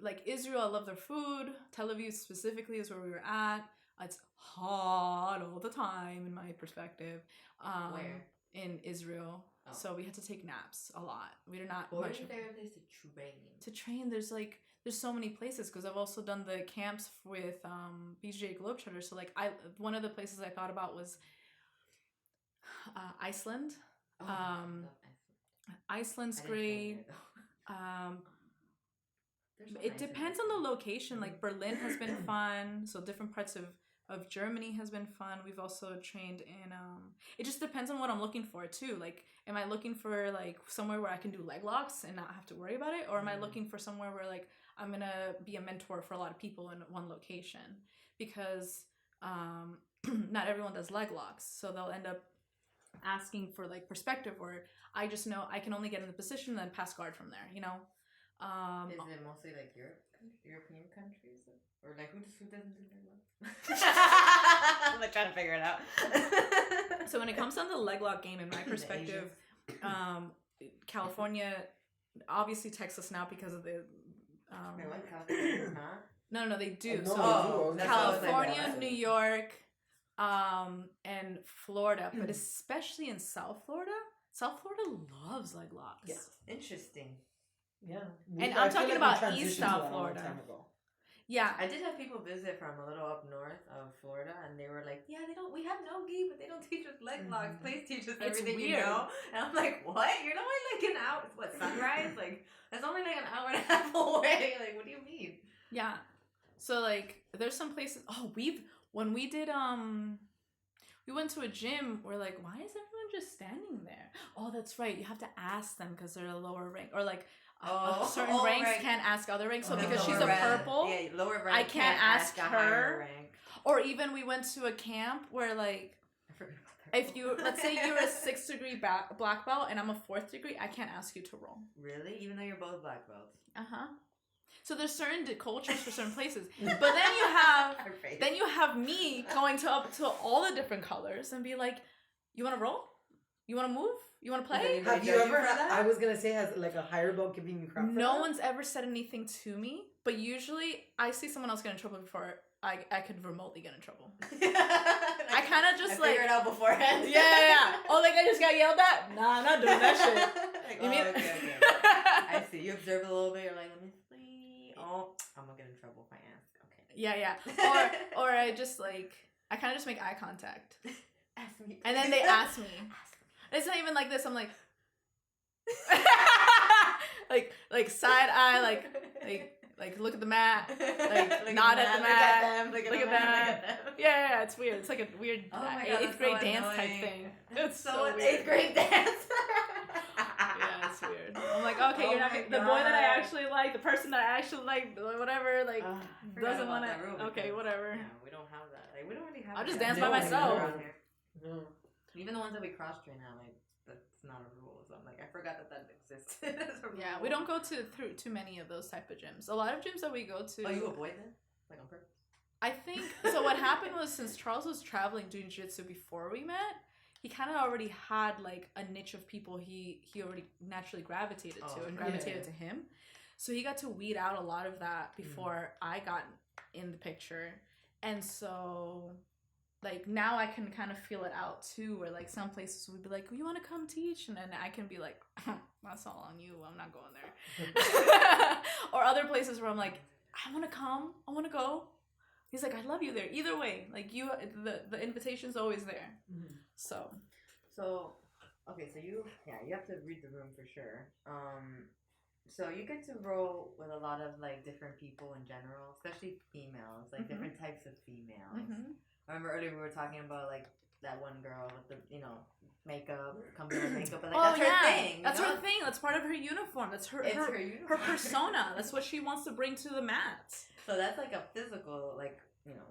like, Israel, I love their food. Tel Aviv specifically is where we were at. It's hot all the time, in my perspective. Where? In Israel. Oh. So we had to take naps a lot. We did not Where's much your favorite place to train? To train. There's so many places, because I've also done the camps with BJJ Globetrotters. So, like, one of the places I thought about was Iceland. Oh, I love Iceland. Iceland's great. It depends on the location. Like, Berlin has been fun. So different parts of Germany has been fun. We've also trained in it just depends on what I'm looking for too. Like, am I looking for, like, somewhere where I can do leg locks and not have to worry about it, or am I looking for somewhere where, like, I'm gonna be a mentor for a lot of people in one location? Because not everyone does leg locks, so they'll end up asking for, like, perspective, or I just know I can only get in the position and then pass guard from there, you know. Is it mostly like European countries, or like who doesn't do leg lock? I'm like trying to figure it out. So when it comes down to the leg lock game, in my perspective, California, obviously Texas now because of the. California not? No, they do. No, So they do. California, New York, and Florida, but especially in South Florida. South Florida loves leg locks. Yeah. Interesting. Yeah. And I I'm feel talking like we about transitioned East to that South a long Florida. time ago. Yeah. I did have people visit from a little up north of Florida, and they were like, "Yeah, we have no gi, but they don't teach us leg locks. Please teach us It's everything weird. you know." And I'm like, "What? You're only like an hour? What, sunrise? Like, that's only like an hour and a half away. Like, what do you mean?" Yeah. So, like, there's some places. Oh, when we did we went to a gym. We're like, why is everyone just standing there? Oh, that's right. You have to ask them because they're a lower rank, or like. Certain ranks right. can't ask other ranks. So The because she's a lower rank. purple, yeah, lower rank I can't ask a her. higher rank. Or even we went to a camp where, like, I forgot about If you, let's say you're a 6th degree black belt and I'm a 4th degree, I can't ask you to roll. Really? Even though you're both black belts? So there's certain cultures for certain places, but then you have me going up to all the different colors and be like, you want to roll? You want to move? You want to play? Have you ever had, I was going to say, has like a higher belt giving you crap for No that? one's ever said anything to me, but usually I see someone else get in trouble before I could remotely get in trouble. I kind of just figure it out beforehand. Yeah. Oh, like I just got yelled at? Nah, I'm not doing that shit. Like, You mean? Okay. I see. You observe a little bit. You're like, let me see. Oh, I'm gonna get in trouble if I ask. Okay. Yeah. Or I just like I kind of just make eye contact, Ask me. and then they ask me. It's not even like this. I'm like, like side eye, like look at the mat, like nod at the mat, look at them. Yeah, it's weird. It's like a weird 8th grade so dance annoying. type thing. It's So so an weird. 8th grade dance. Yeah, it's weird. I'm like, okay, Oh you're not my the boy that I God. actually like, the person that I actually like, whatever, like Forgot doesn't about want that rule to. Okay, because, whatever. Yeah, we don't have that. Like, we don't really have. I'll just that. dance by No, myself. no. Around here. No. Even the ones that we cross train now, like that's not a rule. So I'm like, I forgot that existed as a rule. Yeah, we don't go through too many of those type of gyms. A lot of gyms that we go to. Oh, you avoid them? Like on purpose? I think so. What happened was, since Charles was traveling doing jiu-jitsu before we met, he kind of already had like a niche of people he already naturally gravitated to and gravitated to him. So he got to weed out a lot of that before I got in the picture, and so like now I can kind of feel it out too. Where like some places would be like, "You want to come teach?" and then I can be like, "That's all on you. I'm not going there." Or other places where I'm like, "I want to come. I want to go." He's like, I love you there. Either way, like the invitation's always there. Mm-hmm. So okay, so you have to read the room for sure. So you get to roll with a lot of like different people in general, especially females, like different types of females. I remember earlier we were talking about like that one girl with the makeup, company makeup, but like that's her thing. That's her thing. That's part of her uniform. That's her uniform. her persona. That's what she wants to bring to the mat. So that's like a physical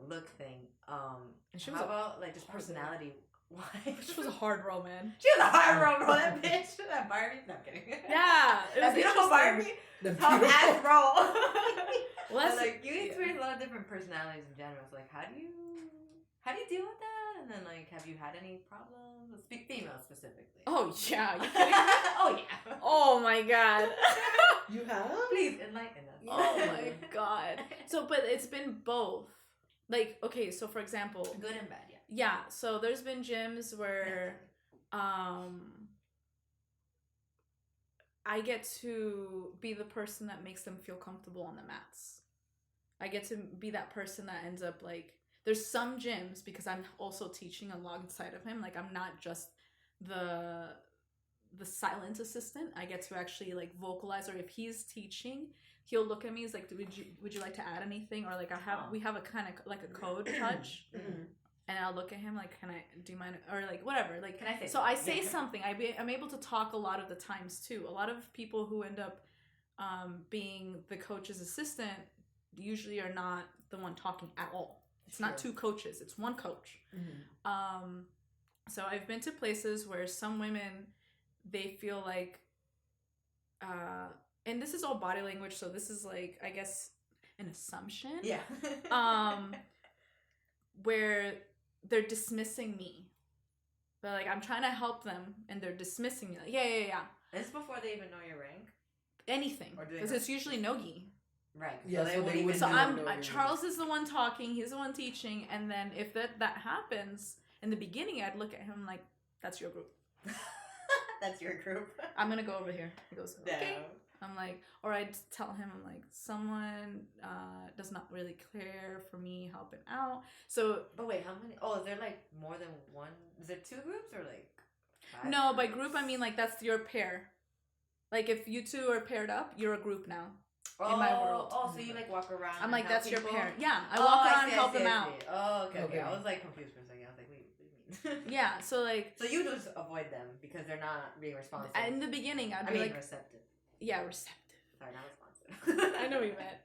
look thing. And she how about like just personality? Why? She was a hard roll, man. She was a hard roll, that bitch. That Barbie. No, I'm kidding. Yeah, it was that beautiful Barbie. Top ass roll. Well, that's like you experience a lot of different personalities in general. So like, how do you deal with that? And then like, have you had any problems? Speak female specifically. Oh yeah, you kidding me? Oh yeah. Oh my god. You have? Please enlighten us. Oh my god. So, but it's been both. Like, okay, so for example, good and bad, yeah. Yeah, so there's been gyms where I get to be the person that makes them feel comfortable on the mats. I get to be that person that ends up like, there's some gyms, because I'm also teaching alongside of him, like I'm not just the silent assistant. I get to actually like vocalize, or if he's teaching, he'll look at me, he's like, would you like to add anything? Or like we have a kind of like a code touch. And I'll look at him like, can I do mine? Or like, whatever. Like, can I say so I say something. I'm able to talk a lot of the times too. A lot of people who end up being the coach's assistant usually are not the one talking at all. It's not two coaches. It's one coach. So I've been to places where some women, they feel like, and this is all body language. So this is like, I guess, an assumption. Yeah. Where they're dismissing me. They're like, I'm trying to help them, and they're dismissing me. Like, yeah. This is before they even know your rank? Anything. Because it's usually no-gi. Right. Yeah, so they would So Charles is the one talking, he's the one teaching, and then if that happens, in the beginning, I'd look at him like, that's your group. That's your group. I'm going to go over here. He goes, okay. No. I'm like, or I'd tell him, I'm like, someone does not really care for me helping out. So, but wait, how many? Oh, is there like more than one? Is there two groups or like five? No, by group I mean like that's your pair. Like if you two are paired up, you're a group now. In my world. Oh, so you like walk around. I'm like, that's your pair. Yeah, I walk walk around and help them out. Oh, okay. I was like confused for a second. I was like, wait, what do you mean? Yeah, so like. So you just avoid them because they're not being responsive. In the beginning, I'd be like receptive. Yeah, receptive. Sorry, not responsive. I know what you meant.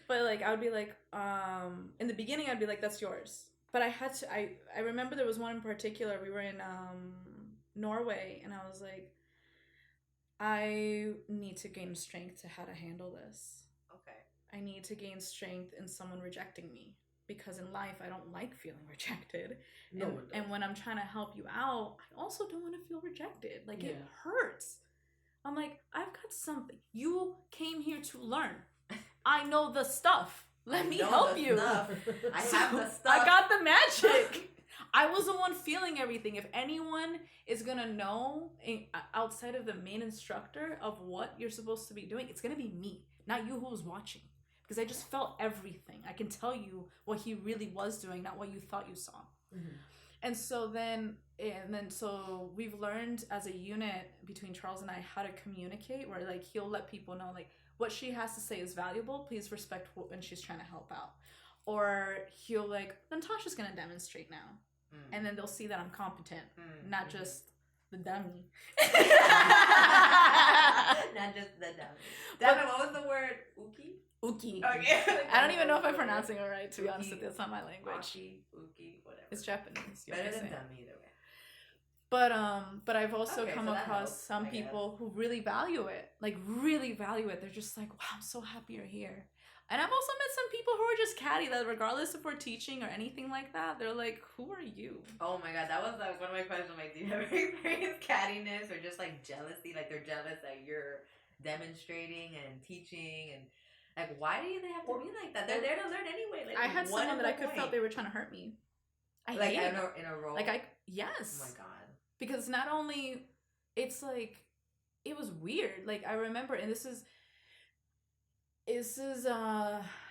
But like I would be like, in the beginning I'd be like, that's yours. but I had to. I remember there was one in particular. We were in Norway, and I was like, I need to gain strength to how to handle this. Okay. I need to gain strength in someone rejecting me, because in life I don't like feeling rejected. No, and when I'm trying to help you out, I also don't want to feel rejected. Like, Yeah. it hurts. I'm like, I've got something. You came here to learn. I know the stuff. Let me help you. I So, have the stuff. I got the magic. I was the one feeling everything. If anyone is gonna know outside of the main instructor of what you're supposed to be doing, it's gonna be me, not you who's watching. Because I just felt everything. I can tell you what he really was doing, not what you thought you saw. Mm-hmm. And so so we've learned as a unit between Charles and I how to communicate, where like he'll let people know like what she has to say is valuable. Please respect when she's trying to help out. Or he'll like, Natasha's gonna demonstrate now. And then they'll see that I'm competent, not just the dummy. Not just the dummy. Devin, what was the word? Uki? Uki. Okay. I don't even know if I'm pronouncing it right, to be honest with you. It's not my language. Uki, whatever. It's Japanese. You Better have to than say it. dummy either way. But I've also Okay, come so that across helps, some I people who really value it. Like, really value it. They're just like, wow, I'm so happy you're here. And I've also met some people who are just catty, that regardless if we're teaching or anything like that, they're like, who are you? Oh my god, that was like one of my questions. Like, do you ever experience cattiness or just like jealousy? Like, they're jealous that you're demonstrating and teaching, and like, why do they have to be like that? They're there to learn anyway. Like, I had what someone is that I the could point? felt they were trying to hurt me. I like hate in it. a role. Like, yes. Oh my god. Because not only, it's like, it was weird. Like, I remember, and this is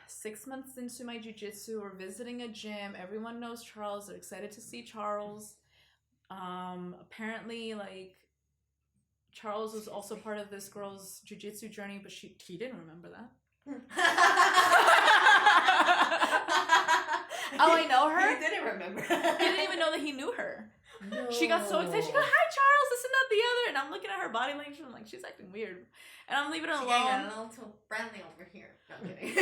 6 months into my jiu-jitsu. We're visiting a gym. Everyone knows Charles. They're excited to see Charles. Apparently, like, Charles was also part of this girl's jiu-jitsu journey, but he didn't remember that. Oh, I know her? He didn't remember. He didn't even know that he knew her. No. She got so excited. She goes, "Hi, Charles, this and that, the other." And I'm looking at her body language, and I'm like, she's acting weird. And I'm leaving her She alone. got a little too friendly over here. No, I'm kidding.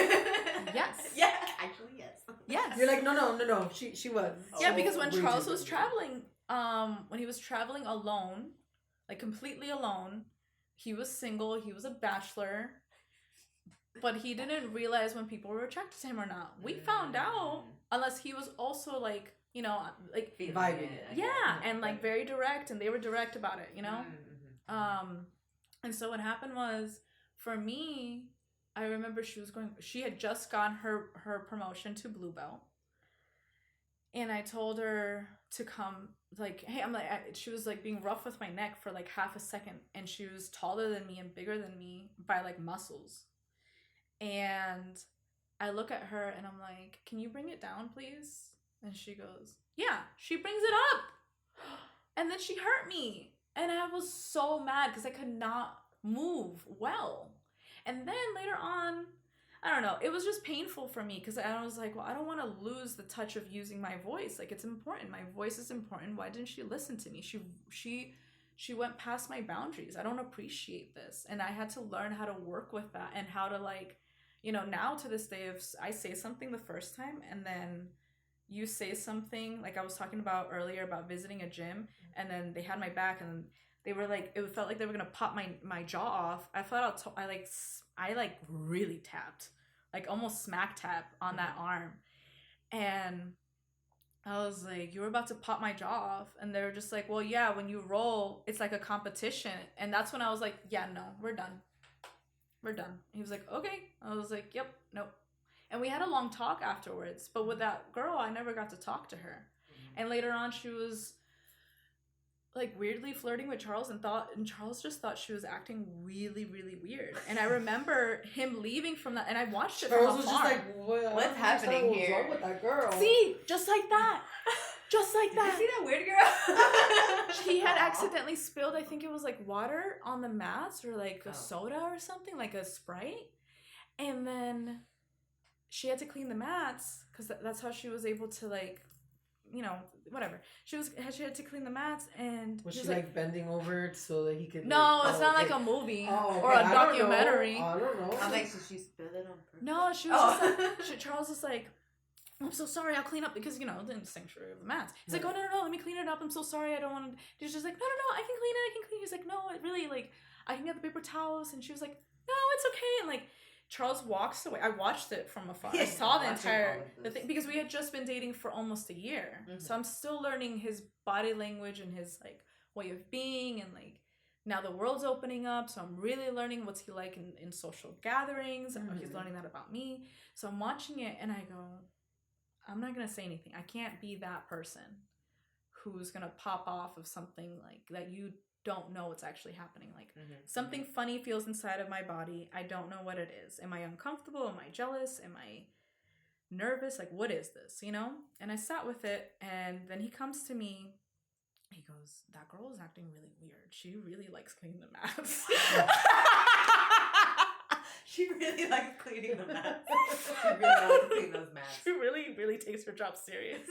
Yes. Yeah, actually, yes. Yes. You're like, no. She was. Yeah, because when Way Charles too was friendly. traveling, when he was traveling alone, like completely alone, he was single, he was a bachelor, but he didn't realize when people were attracted to him or not. We found out, unless he was also like, you know, like Vibing. yeah, and like very direct, and they were direct about it, you know. And so what happened was, for me, I remember she had just gotten her promotion to blue belt, and I told her to come, like, hey, she was like being rough with my neck for like half a second, and she was taller than me and bigger than me by like muscles, and I look at her and I'm like, can you bring it down, please? And she goes, yeah. She brings it up, and then she hurt me. And I was so mad because I could not move well. And then later on, I don't know, it was just painful for me because I was like, well, I don't want to lose the touch of using my voice. Like, it's important. My voice is important. Why didn't she listen to me? She went past my boundaries. I don't appreciate this. And I had to learn how to work with that, and how to, like, you know, now to this day, if I say something the first time and then you say something, like I was talking about earlier about visiting a gym, and then they had my back, and they were like, it felt like they were gonna pop my jaw off. I flat out I really tapped, like almost smack tap on that arm, and I was like, you were about to pop my jaw off. And they were just like, well, yeah, when you roll, it's like a competition. And that's when I was like, yeah, no, we're done. He was like, okay. I was like, yep, nope. And we had a long talk afterwards. But with that girl, I never got to talk to her. And later on, she was like weirdly flirting with Charles, and Charles just thought she was acting really, really weird. And I remember him leaving from that, and I watched it Charles from was afar. just like, What's happening what's here? wrong with that girl? See, just like that. Just like Did you that. see that weird girl? He had accidentally spilled, I think it was like water on the mats, or like a soda or something, like a Sprite. And then she had to clean the mats, because that's how she was able to, like, you know, whatever. She had to clean the mats, and Was he she was like bending over it so that he could? no, like, it's not like a movie or a I don't know. documentary. I don't know. I'm like, so she spilled it on purpose? No, she was just like, Charles was like, I'm so sorry, I'll clean up, because, you know, the sanctuary of the mats. He's like, oh, no, let me clean it up. I'm so sorry, I don't want to. She's just like, no, I can clean it. He's like, no, it really, like, I can get the paper towels. And she was like, no, it's okay. And, like, Charles walks away. I watched it from afar. I saw the thing, because we had just been dating for almost a year. Mm-hmm. So I'm still learning his body language and his, like, way of being, and, like, now the world's opening up, so I'm really learning what's he like in social gatherings. Mm-hmm. He's learning that about me. So I'm watching it, and I go, I'm not going to say anything. I can't be that person who's going to pop off of something like that you don't know what's actually happening. Like, something funny feels inside of my body. I don't know what it is. Am I uncomfortable? Am I jealous? Am I nervous? Like, what is this, you know? And I sat with it, and then he comes to me. He goes, that girl is acting really weird. She really likes cleaning the mats. She really likes cleaning the mats. She really likes to clean those mats. She really takes her job serious.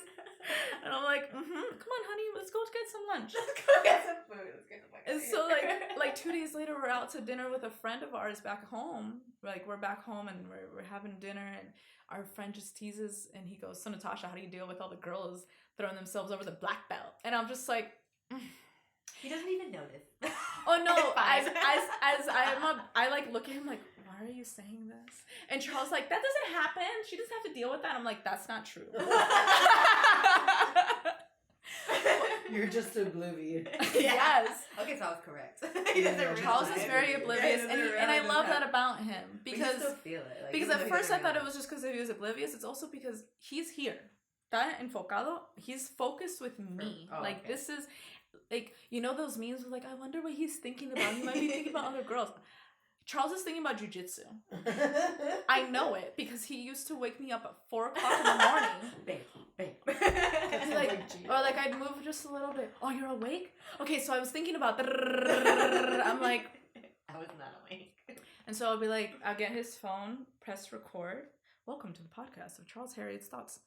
And I'm like, come on, honey, let's go get some lunch. Let's go get some food. Let's get some And so, like 2 days later, we're out to dinner with a friend of ours back home. Like, we're back home, and we're having dinner, and our friend just teases, and he goes, so Natasha, how do you deal with all the girls throwing themselves over the black belt? And I'm just like... He doesn't even notice. Oh no! I like look at him like, why are you saying this? And Charles like, that doesn't happen. She doesn't have to deal with that. I'm like, that's not true. You're just oblivious. Yes. Okay, so I was correct. Charles is very oblivious, and I love that about him, because still feel it. Like, because at first I thought it was just because he was oblivious. It's also because he's here. Está enfocado. He's focused with me. Okay. This is. Like, you know those memes with, like, I wonder what he's thinking about. He might be thinking about other girls. Charles is thinking about Jiu-Jitsu. I know it, because he used to wake me up at 4 o'clock in the morning. Or like I'd move just a little bit. Oh, you're awake? Okay, so I was thinking about I'm like, I was not awake. And so I'll be like, I'll get his phone, press record. Welcome to the podcast of Charles Harriet's Thoughts.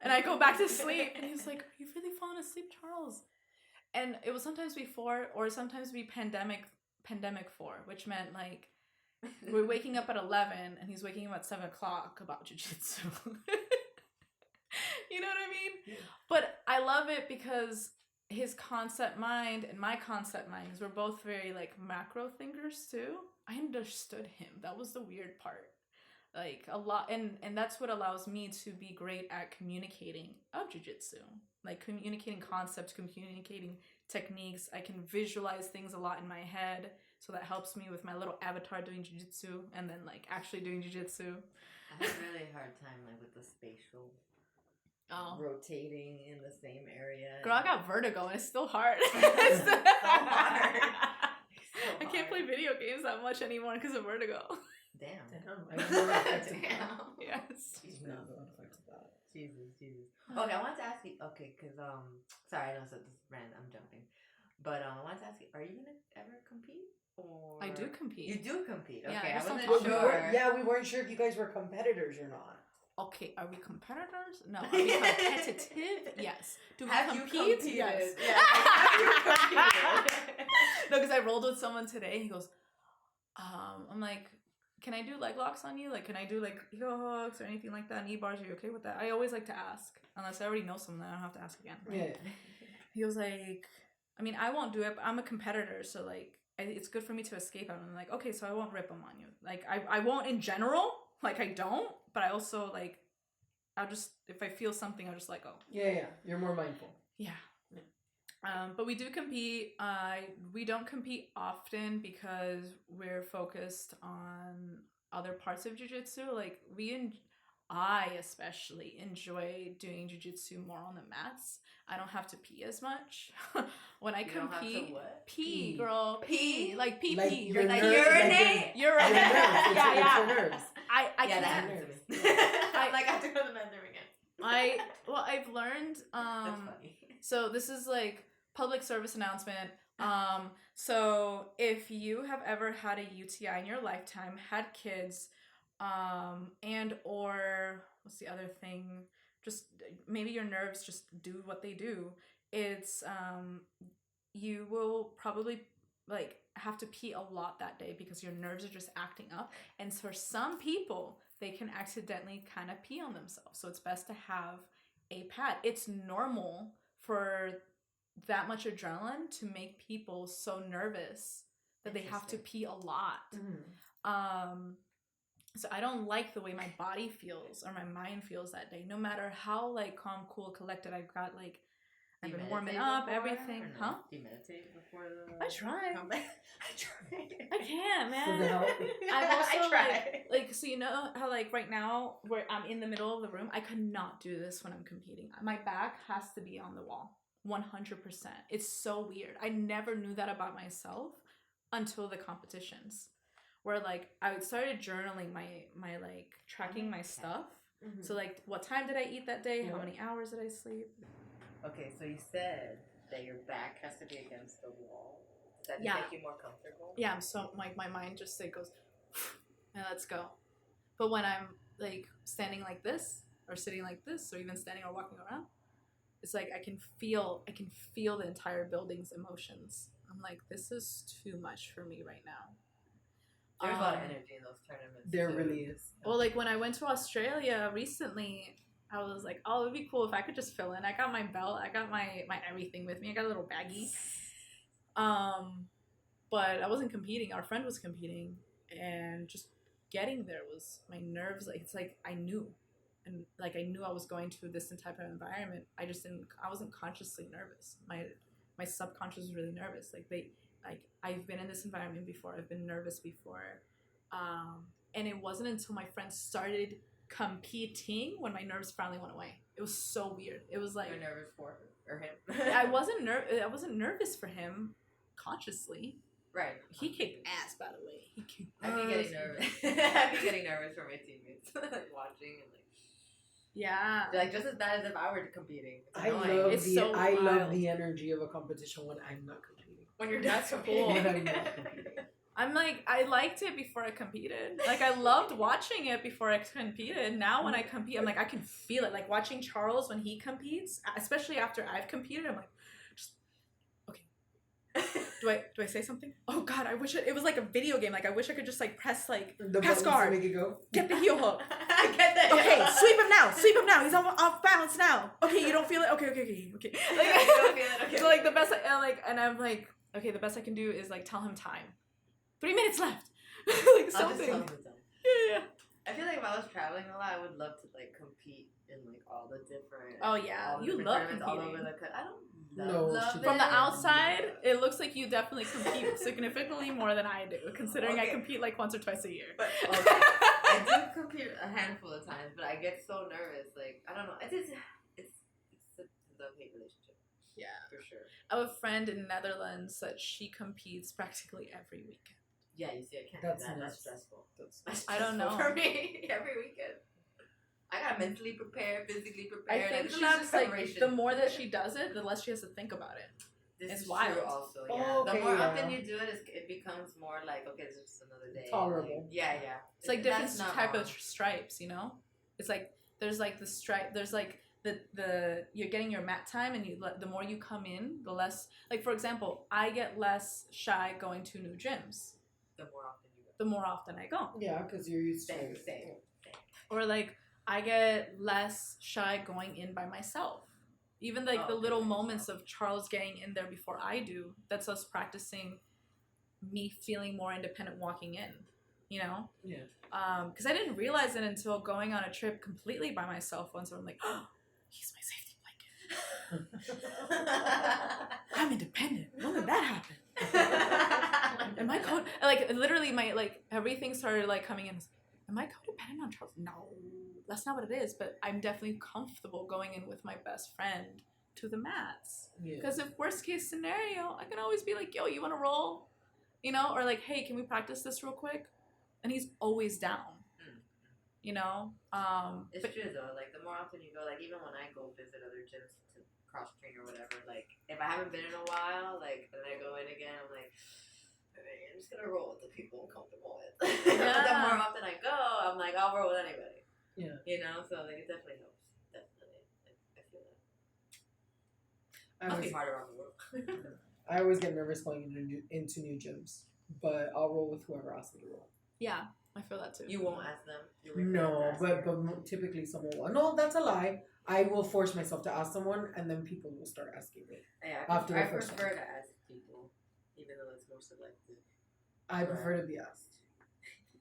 And I go back to sleep, and he's like, are you really falling asleep, Charles? And it was sometimes before, or sometimes be pandemic 4, which meant, like, we're waking up at 11, and he's waking up at 7 o'clock about jiu-jitsu. You know what I mean? Yeah. But I love it because his concept mind and my concept mind, because we're both very, like, macro thinkers, too. I understood him. That was the weird part. Like, a lot, and that's what allows me to be great at communicating of jiu-jitsu. Like, communicating concepts, communicating techniques. I can visualize things a lot in my head, so that helps me with my little avatar doing jiu-jitsu, and then, like, actually doing jiu-jitsu. I have a really hard time, like, with the spatial rotating in the same area. Girl, I got vertigo, and it's still hard. It's so hard. I can't play video games that much anymore because of vertigo. Damn. Damn. Yes. Jesus. Okay, I wanted to ask you. Okay, because sorry, I know this is random. I'm jumping, but I wanted to ask you: are you gonna ever compete? Or I do compete. You do compete. Okay, yeah, I wasn't sure. We weren't sure if you guys were competitors or not. Okay, are we competitors? No. Are we competitive? Yes. Do we compete? Yes. Yeah. Have you competed? No, because I rolled with someone today. He goes, I'm like, can I do leg locks on you? Like, can I do, like, heel hooks or anything like that? Knee bars, are you okay with that? I always like to ask. Unless I already know someone, then I don't have to ask again. Right? Yeah. He was like, I mean, I won't do it, but I'm a competitor, so, like, it's good for me to escape. I'm like, okay, so I won't rip them on you. Like, I won't in general. Like, I don't, but I also, like, I'll just, if I feel something, I'll just let go. Yeah. You're more mindful. Yeah. But we do compete. We don't compete often because we're focused on other parts of jiu-jitsu. Like, I especially enjoy doing jiu-jitsu more on the mats. I don't have to pee as much. When I compete, pee, girl, pee, like pee. Like urinate. Urinate. Yeah. Nerves. I that can't. happens to me. I have to go to the men's room again. I've learned. That's funny. So this is like public service announcement. So if you have ever had a UTI in your lifetime, had kids, and or what's the other thing? Just maybe your nerves just do what they do. It's you will probably like have to pee a lot that day because your nerves are just acting up. And for some people, they can accidentally kind of pee on themselves. So it's best to have a pad. It's normal for that much adrenaline to make people so nervous that they have to pee a lot. So I don't like the way my body feels or my mind feels that day. No matter how like calm, cool, collected I've got, like I've been warming up, everything. Huh? Do you meditate before the? I try. I try. I can't, man. Does it help? I've also I try. like so you know how like right now where I'm in the middle of the room, I could not do this when I'm competing. My back has to be on the wall, 100%. It's so weird. I never knew that about myself until the competitions, where like I started journaling my like tracking my stuff. So like what time did I eat that day? How many hours did I sleep? Okay, so you said that your back has to be against the wall. Does that make you more comfortable? Yeah, I'm so like my mind just like goes and let's go. But when I'm like standing like this or sitting like this or even standing or walking around, it's like I can feel the entire building's emotions. I'm like, this is too much for me right now. There's a lot of energy in those tournaments. There really is. Well, like when I went to Australia recently, I was like, oh, it'd be cool if I could just fill in. I got my belt, I got my everything with me. I got a little baggie. But I wasn't competing. Our friend was competing, and just getting there was my nerves. Like it's like I knew, and like I knew I was going to this type of environment. I wasn't consciously nervous. My subconscious was really nervous. Like I've been in this environment before. I've been nervous before, and it wasn't until my friends started competing when my nerves finally went away. It was so weird. It was like you're nervous for her or him. I wasn't nervous for him consciously. Right. He kicked ass, by the way. He kicked I'd be getting nervous. I'd be getting nervous for my teammates, like watching and like. Yeah. Like just as bad as if I were competing. I love the energy of a competition when I'm not competing. When you're not cool. When I'm not competing. I'm like, I liked it before I competed. Like, I loved watching it before I competed. Now when I compete, I'm like, I can feel it. Like, watching Charles when he competes, especially after I've competed, I'm like, just, okay. Do I say something? Oh, God, I wish it was like a video game. Like, I wish I could just, like, press, like, The pass guard. Make it go. Get the heel hook. Okay, sweep him now. He's off balance now. Okay, you don't feel it? Okay. Like, you don't feel it? Okay. So, like, the best, and I'm like, okay, the best I can do is, like, tell him time. 3 minutes left. Like something. Yeah. I feel like if I was traveling a lot, I would love to like compete in like all the different. Oh yeah, you love competing. All over I don't love From the outside, it looks like you definitely compete significantly more than I do, considering I compete like once or twice a year. But I do compete a handful of times, but I get so nervous. Like I don't know. It's a love-hate relationship. Yeah, for sure. I have a friend in Netherlands that she competes practically every weekend. Yeah, you see, I can't do that. That's stressful. I don't know. For me, every weekend. I gotta mentally prepare, physically prepare. I think she's just like, the more that she does it, the less she has to think about it. This is wild. True also, yeah. The more often you do it, it becomes more like, okay, it's just another day. Tolerable. Like, yeah. It's like different type of stripes, you know? It's like, there's like the stripe, there's like, the you're getting your mat time, and the more you come in, the less, like for example, I get less shy going to new gyms. The more often I go. Yeah, because you're used to it. Same. Or like I get less shy going in by myself. Even like the little moments of Charles getting in there before I do, that's us practicing me feeling more independent walking in, you know? Yeah. Because I didn't realize it until going on a trip completely by myself once, where I'm like, oh, he's my safety blanket. I'm independent. When did that happen? Am I like literally my like everything started like coming in. Am I codependent on Charles? No, that's not what it is. But I'm definitely comfortable going in with my best friend to the mats. Because if worst case scenario, I can always be like, yo, you want to roll? You know, or like, hey, can we practice this real quick? And he's always down. You know, it's true though. Like the more often you go, like even when I go visit other gyms to cross train or whatever, like if I haven't been in a while, like and I go in again, I'm like, I'm just gonna roll with the people I'm comfortable with. Yeah. The more often I go, I'm like, I'll roll with anybody. Yeah. You know, so like it definitely helps. Definitely, I feel that. Must be hard around the world. I always get nervous going into new gyms, but I'll roll with whoever asks me to roll. Yeah. I feel that too. You won't ask them. No, but typically someone will. No, that's a lie. I will force myself to ask someone, and then people will start asking me. Yeah, after the I first prefer one. to ask people, even though it's more selective. I prefer to be asked.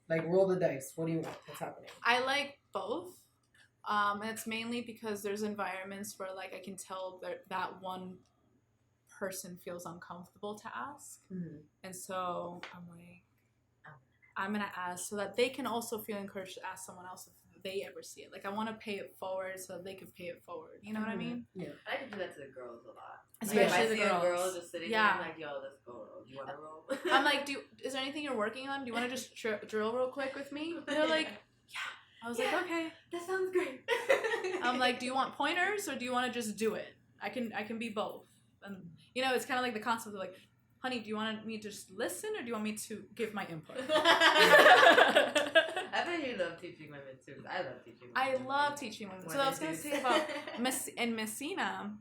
Like, roll the dice. What do you want? What's happening? I like both. And it's mainly because there's environments where like I can tell that one person feels uncomfortable to ask. Mm-hmm. And so I'm like, I'm going to ask so that they can also feel encouraged to ask someone else if they ever see it. Like I want to pay it forward so that they can pay it forward. You know what I mean? Yeah. I can do that to the girls a lot. Especially like, if I the see girls. a girl just sitting there, I'm like, yo, let's go. Do you want to roll? I'm like, is there anything you're working on? Do you want to just drill real quick with me? And they're like, yeah. I was like, okay. That sounds great. I'm like, do you want pointers or do you want to just do it? I can be both. And you know, it's kind of like the concept of like, honey, do you want me to just listen or do you want me to give my input? I bet you love teaching women too. I love teaching women. I love teaching women. So I was gonna say about in Messina,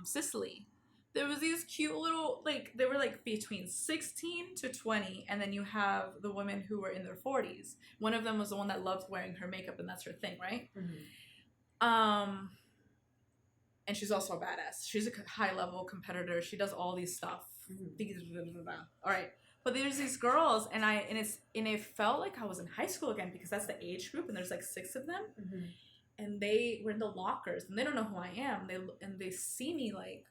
Sicily, there was these cute little, like, they were like between 16 to 20, and then you have the women who were in their 40s. One of them was the one that loved wearing her makeup, and that's her thing, right? Mm-hmm. And she's also a badass. She's a high-level competitor. She does all these stuff. Mm-hmm. All right. But there's these girls, and it felt like I was in high school again because that's the age group, and there's like 6 of them. Mm-hmm. And they were in the lockers, and they don't know who I am. They see me like,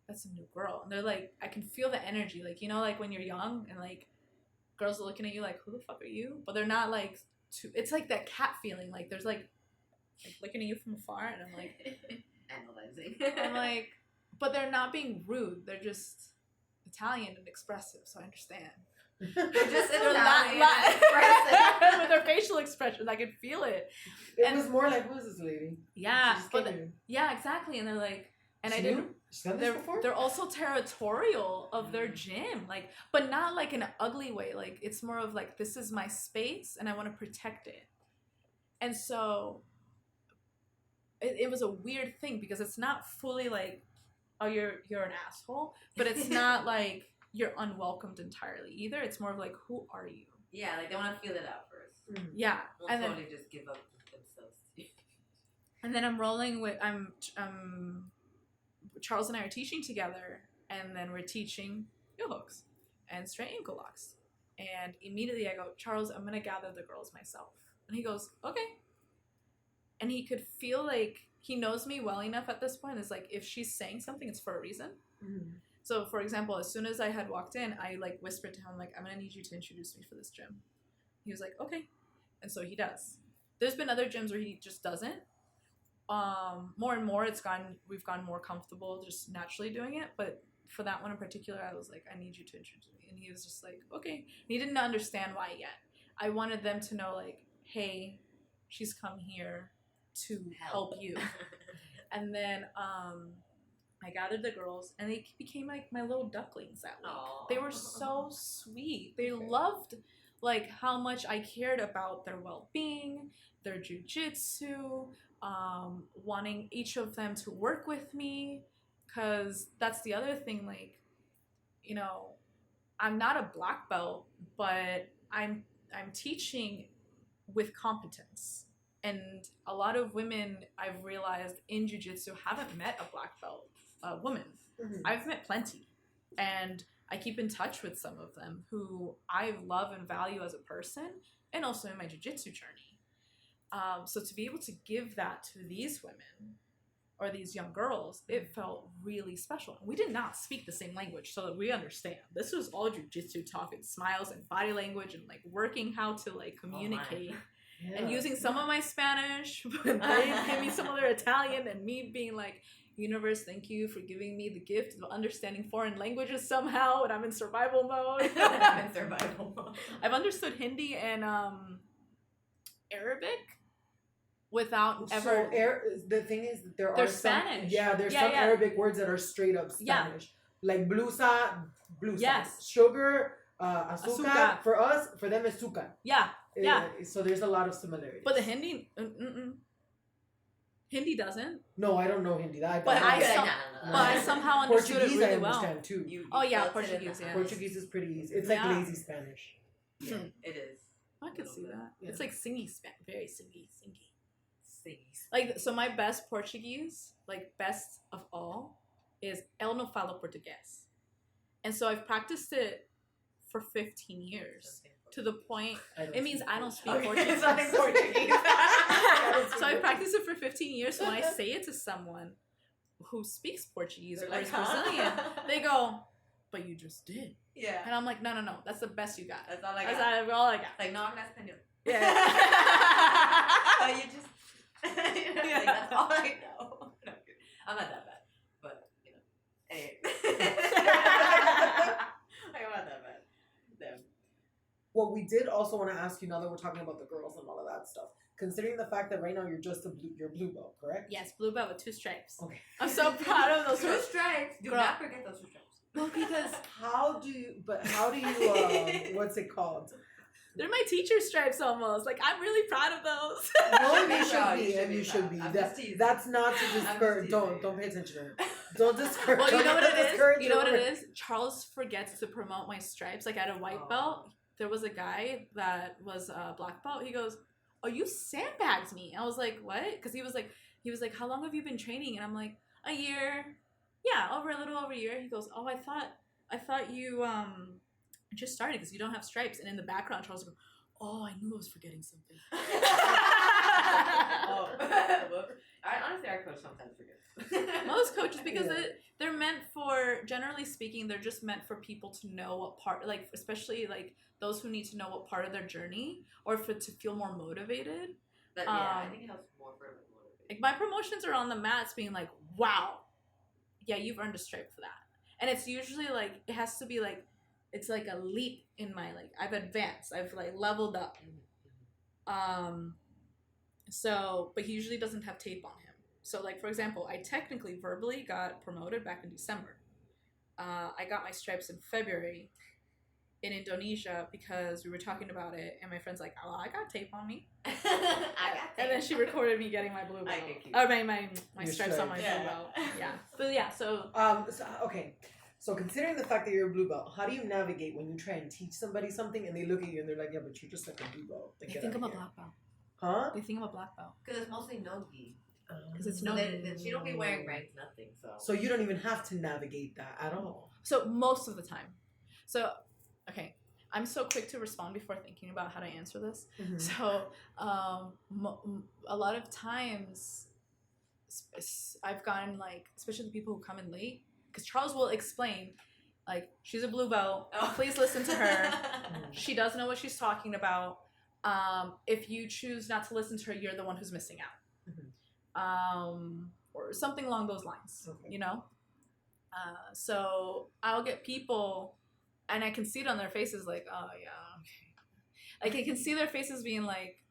that's a new girl. And they're like, I can feel the energy. Like, you know, like when you're young and like girls are looking at you like, who the fuck are you? But they're not like, it's like that cat feeling. Like there's like looking at you from afar, and I'm like, analyzing. I'm like, but they're not being rude. They're just Italian and expressive, so I understand. They're just They're Italian and expressive. with their facial expressions, I could feel it. It was more like, who's this lady? Yeah, She's but kidding. yeah, exactly. And they're like, and She I knew? didn't. She's done this before? They're also territorial of their gym, like, but not like in an ugly way. Like it's more of like, this is my space, and I want to protect it. And so it was a weird thing because it's not fully like, oh, you're an asshole, but it's not like you're unwelcomed entirely either. It's more of like, who are you? Yeah, like they want to feel it out first. Mm-hmm. Yeah, They'll and totally then just give up themselves to you. and then I'm rolling with Charles and I are teaching together, and then we're teaching heel hooks and straight ankle locks. And immediately I go, Charles, I'm gonna gather the girls myself. And he goes, okay. And he could feel like he knows me well enough at this point. It's like, if she's saying something, it's for a reason. Mm-hmm. So, for example, as soon as I had walked in, I like whispered to him, like, I'm gonna need you to introduce me for this gym. He was like, okay. And so he does. There's been other gyms where he just doesn't. More and more we've gone more comfortable just naturally doing it. But for that one in particular, I was like, I need you to introduce me. And he was just like, okay. And he didn't understand why yet. I wanted them to know, like, hey, she's come here to help you. And then I gathered the girls, and they became like my little ducklings that week. Aww. They were so sweet. They loved like how much I cared about their well-being, their jiu-jitsu, wanting each of them to work with me, because that's the other thing. Like, you know, I'm not a black belt, but I'm teaching with competence. And a lot of women, I've realized, in jiu-jitsu haven't met a black belt woman. Mm-hmm. I've met plenty. And I keep in touch with some of them who I love and value as a person, and also in my jiu-jitsu journey. So to be able to give that to these women or these young girls, it felt really special. We did not speak the same language, so that we understand. This was all jiu-jitsu talk and smiles and body language and like working how to like communicate. Yeah. And using some of my Spanish, but they give me some of their Italian, and me being like, universe, thank you for giving me the gift of understanding foreign languages somehow when I'm in survival mode. I'm in survival mode. I've understood Hindi and Arabic without ever. The thing is, that there They're are Spanish. some Arabic words that are straight up Spanish. Like blusa. Yes. Sugar, azúcar. Azúcar. For us, for them, it's azúcar. Yeah. Yeah. So there's a lot of similarities. But the Hindi, Hindi doesn't. No, I don't know Hindi. But I somehow understood Portuguese, it really I well. understand too. Oh, yeah, Portuguese, yeah. Portuguese is pretty easy. It's like Yeah. lazy Spanish. Yeah, it is. I could see that. Yeah. It's like singy Spanish, very singy. Sings. Like, so my best Portuguese, like best of all, is El no falo portugués. And so I've practiced it for 15 years to the point, it means I don't speak Portuguese. It's not in Portuguese. So I've practiced it for 15 years. So when I say it to someone who speaks Portuguese or is Brazilian, they go, but you just did. Yeah. And I'm like, no, that's the best you got. That's all I That's got. all I got. Like, no habla español. Yeah. Oh, you just. Like, that's all I know. No, I'm not that bad, but you know. Anyway. I'm not that bad. Damn. What we did also want to ask you, now that we're talking about the girls and all of that stuff, considering the fact that right now you're just you're blue belt, correct? Yes, blue belt with 2 stripes. Okay. I'm so proud of those 2 stripes. Do Girl. not forget those 2 stripes. Well, because How do you what's it called? they're my teacher stripes almost. Like, I'm really proud of those. No, You you should should be be, proud. and you should be. I'm That, just teasing. that's not to I'm just discourage. Don't teasing. pay attention to her. Don't discourage. Well, you know what don't it is? discourage You know what her. it is? Charles forgets to promote my stripes. Like, at a white belt, there was a guy that was a black belt. He goes, oh, you sandbagged me. I was like, what? Because he was like, how long have you been training? And I'm like, a year. Yeah, a little over a year. He goes, oh, I thought you just started because you don't have stripes. And in the background, Charles goes, oh, I knew I was forgetting something. Oh. Honestly, our coach sometimes forgets. Most coaches, because Yeah. they're meant for, generally speaking, they're just meant for people to know what part, like, especially like those who need to know what part of their journey, or to feel more motivated. But yeah, I think it helps more for motivation. Like, my promotions are on the mats being like, wow, yeah, you've earned a stripe for that. And it's usually like, it has to be like, it's like a leap in my, like, I've advanced, I've like leveled up. So, but he usually doesn't have tape on him. So, like, for example, I technically verbally got promoted back in December. I got my stripes in February in Indonesia because we were talking about it, and my friend's like, oh, I got tape on me. I got And then she recorded me getting my blue belt. I think you- Or my Your stripes on my stripes. blue belt. Yeah. But yeah, so Okay. So considering the fact that you're a blue belt, how do you navigate when you try and teach somebody something and they look at you and they're like, yeah, but you're just like a blue belt. they Like, get think out I'm a of here. black belt. Huh? They think I'm a black belt. Because it's mostly no-gi. Because it's So no. she don't be wearing ranks, nothing. So you don't even have to navigate that at all. So most of the time. So, okay. I'm so quick to respond before thinking about how to answer this. Mhm. So, a lot of times, I've gotten, like, especially the people who come in late, because Charles will explain, like, she's a blue belt. Oh. Please listen to her. She does know what she's talking about. If you choose not to listen to her, you're the one who's missing out. Or something along those lines, Okay. you know? So I'll get people, and I can see it on their faces, like, oh, yeah, okay. Like, I can see their faces being like,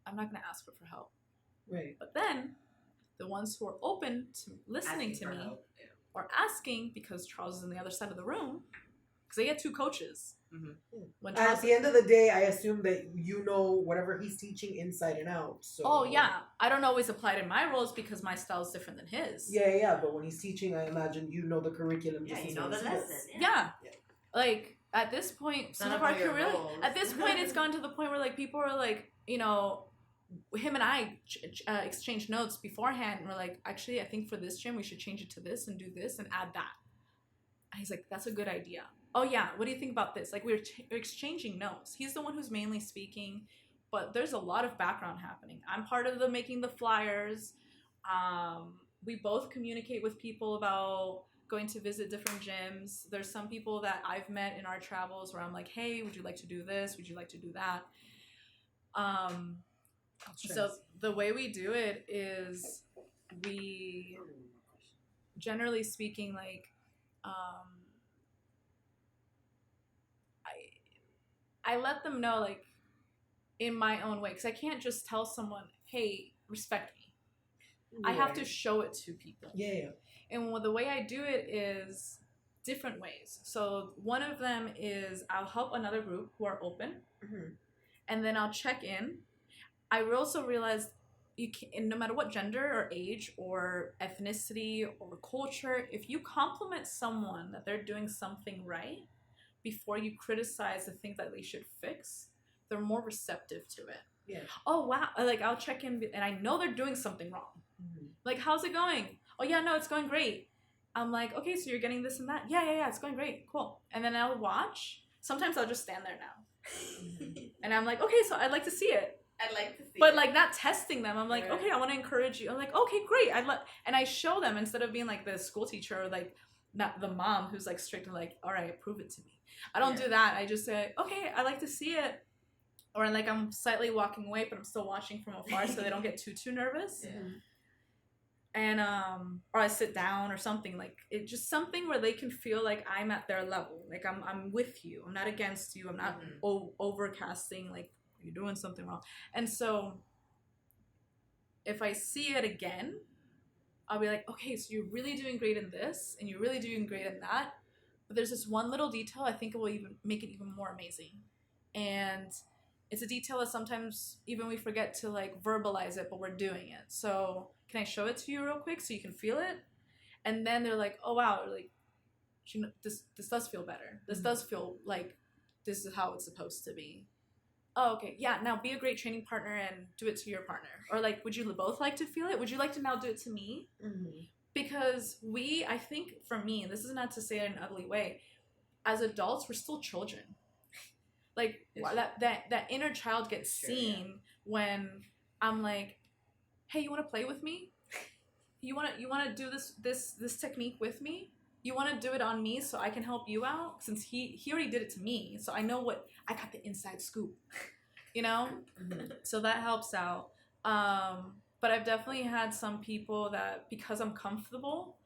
I'm not going to ask her for help. Right. But then, the ones who are open to listening to me or asking, because Charles is on the other side of the room, because they get 2 coaches. When At Charles, the end of the day, I assume that you know whatever he's teaching inside and out. So. oh yeah, I don't always apply it in my roles because my style is different than his. Yeah. But when he's teaching, I imagine you know the curriculum. Yeah, just you as know well the as he does. lesson. Yeah. Like, at this point, some None of of our your career, roles. at this point, it's gone to the point where, like, people are like, you know, him and I exchange notes beforehand, and we're like, actually, I think for this gym we should change it to this and do this and add that. And he's like, that's a good idea. Oh yeah, what do you think about this? Like, we're exchanging notes. He's the one who's mainly speaking, but there's a lot of background happening. I'm part of the making the flyers. We both communicate with people about going to visit different gyms. There's some people that I've met in our travels where I'm like, hey, would you like to do this? Would you like to do that? So the way we do it is we, generally speaking, like, I let them know, like, in my own way, because I can't just tell someone, hey, respect me. I have to show it to people. Yeah. And the way I do it is different ways. So one of them is I'll help another group who are open, and then I'll check in. I also realized you can, no matter what gender or age or ethnicity or culture, if you compliment someone that they're doing something right before you criticize the things that they should fix, they're more receptive to it. Yeah. Oh wow, like I'll check in and I know they're doing something wrong. Like, how's it going? Oh yeah, no, it's going great. I'm like, okay, so you're getting this and that. Yeah, it's going great, cool. And then I'll watch. Sometimes I'll just stand there now, and I'm like, okay, so I'd like to see it. I'd like to see But it. like not testing them. I'm like, Right. okay, I want to encourage you. I'm like, okay, great. And I show them instead of being like the school teacher or like not the mom who's like strict and like, all right, prove it to me. I don't do that. I just say, okay, I like to see it. Or like I'm slightly walking away, but I'm still watching from afar so they don't get too nervous. Yeah. And or I sit down or something, like it just something where they can feel like I'm at their level, like I'm with you, I'm not against you, I'm not overcasting like you're doing something wrong. And so if I see it again, I'll be like, okay, so you're really doing great in this and you're really doing great in that, but there's this one little detail I think it will even make it even more amazing. And it's a detail that sometimes even we forget to like verbalize it, but we're doing it. So can I show it to you real quick so you can feel it? And then they're like, oh wow, like this does feel better. This does feel like this is how it's supposed to be. Oh, okay. Yeah, now be a great training partner and do it to your partner. Or like, would you both like to feel it? Would you like to now do it to me? Because I think for me, and this is not to say it in an ugly way, as adults, we're still children. Like that inner child gets seen when I'm like, hey, you want to play with me? You want to do this technique with me? You want to do it on me so I can help you out? Since he already did it to me, so I know I got the inside scoop, you know? So that helps out. But I've definitely had some people that because I'm comfortable,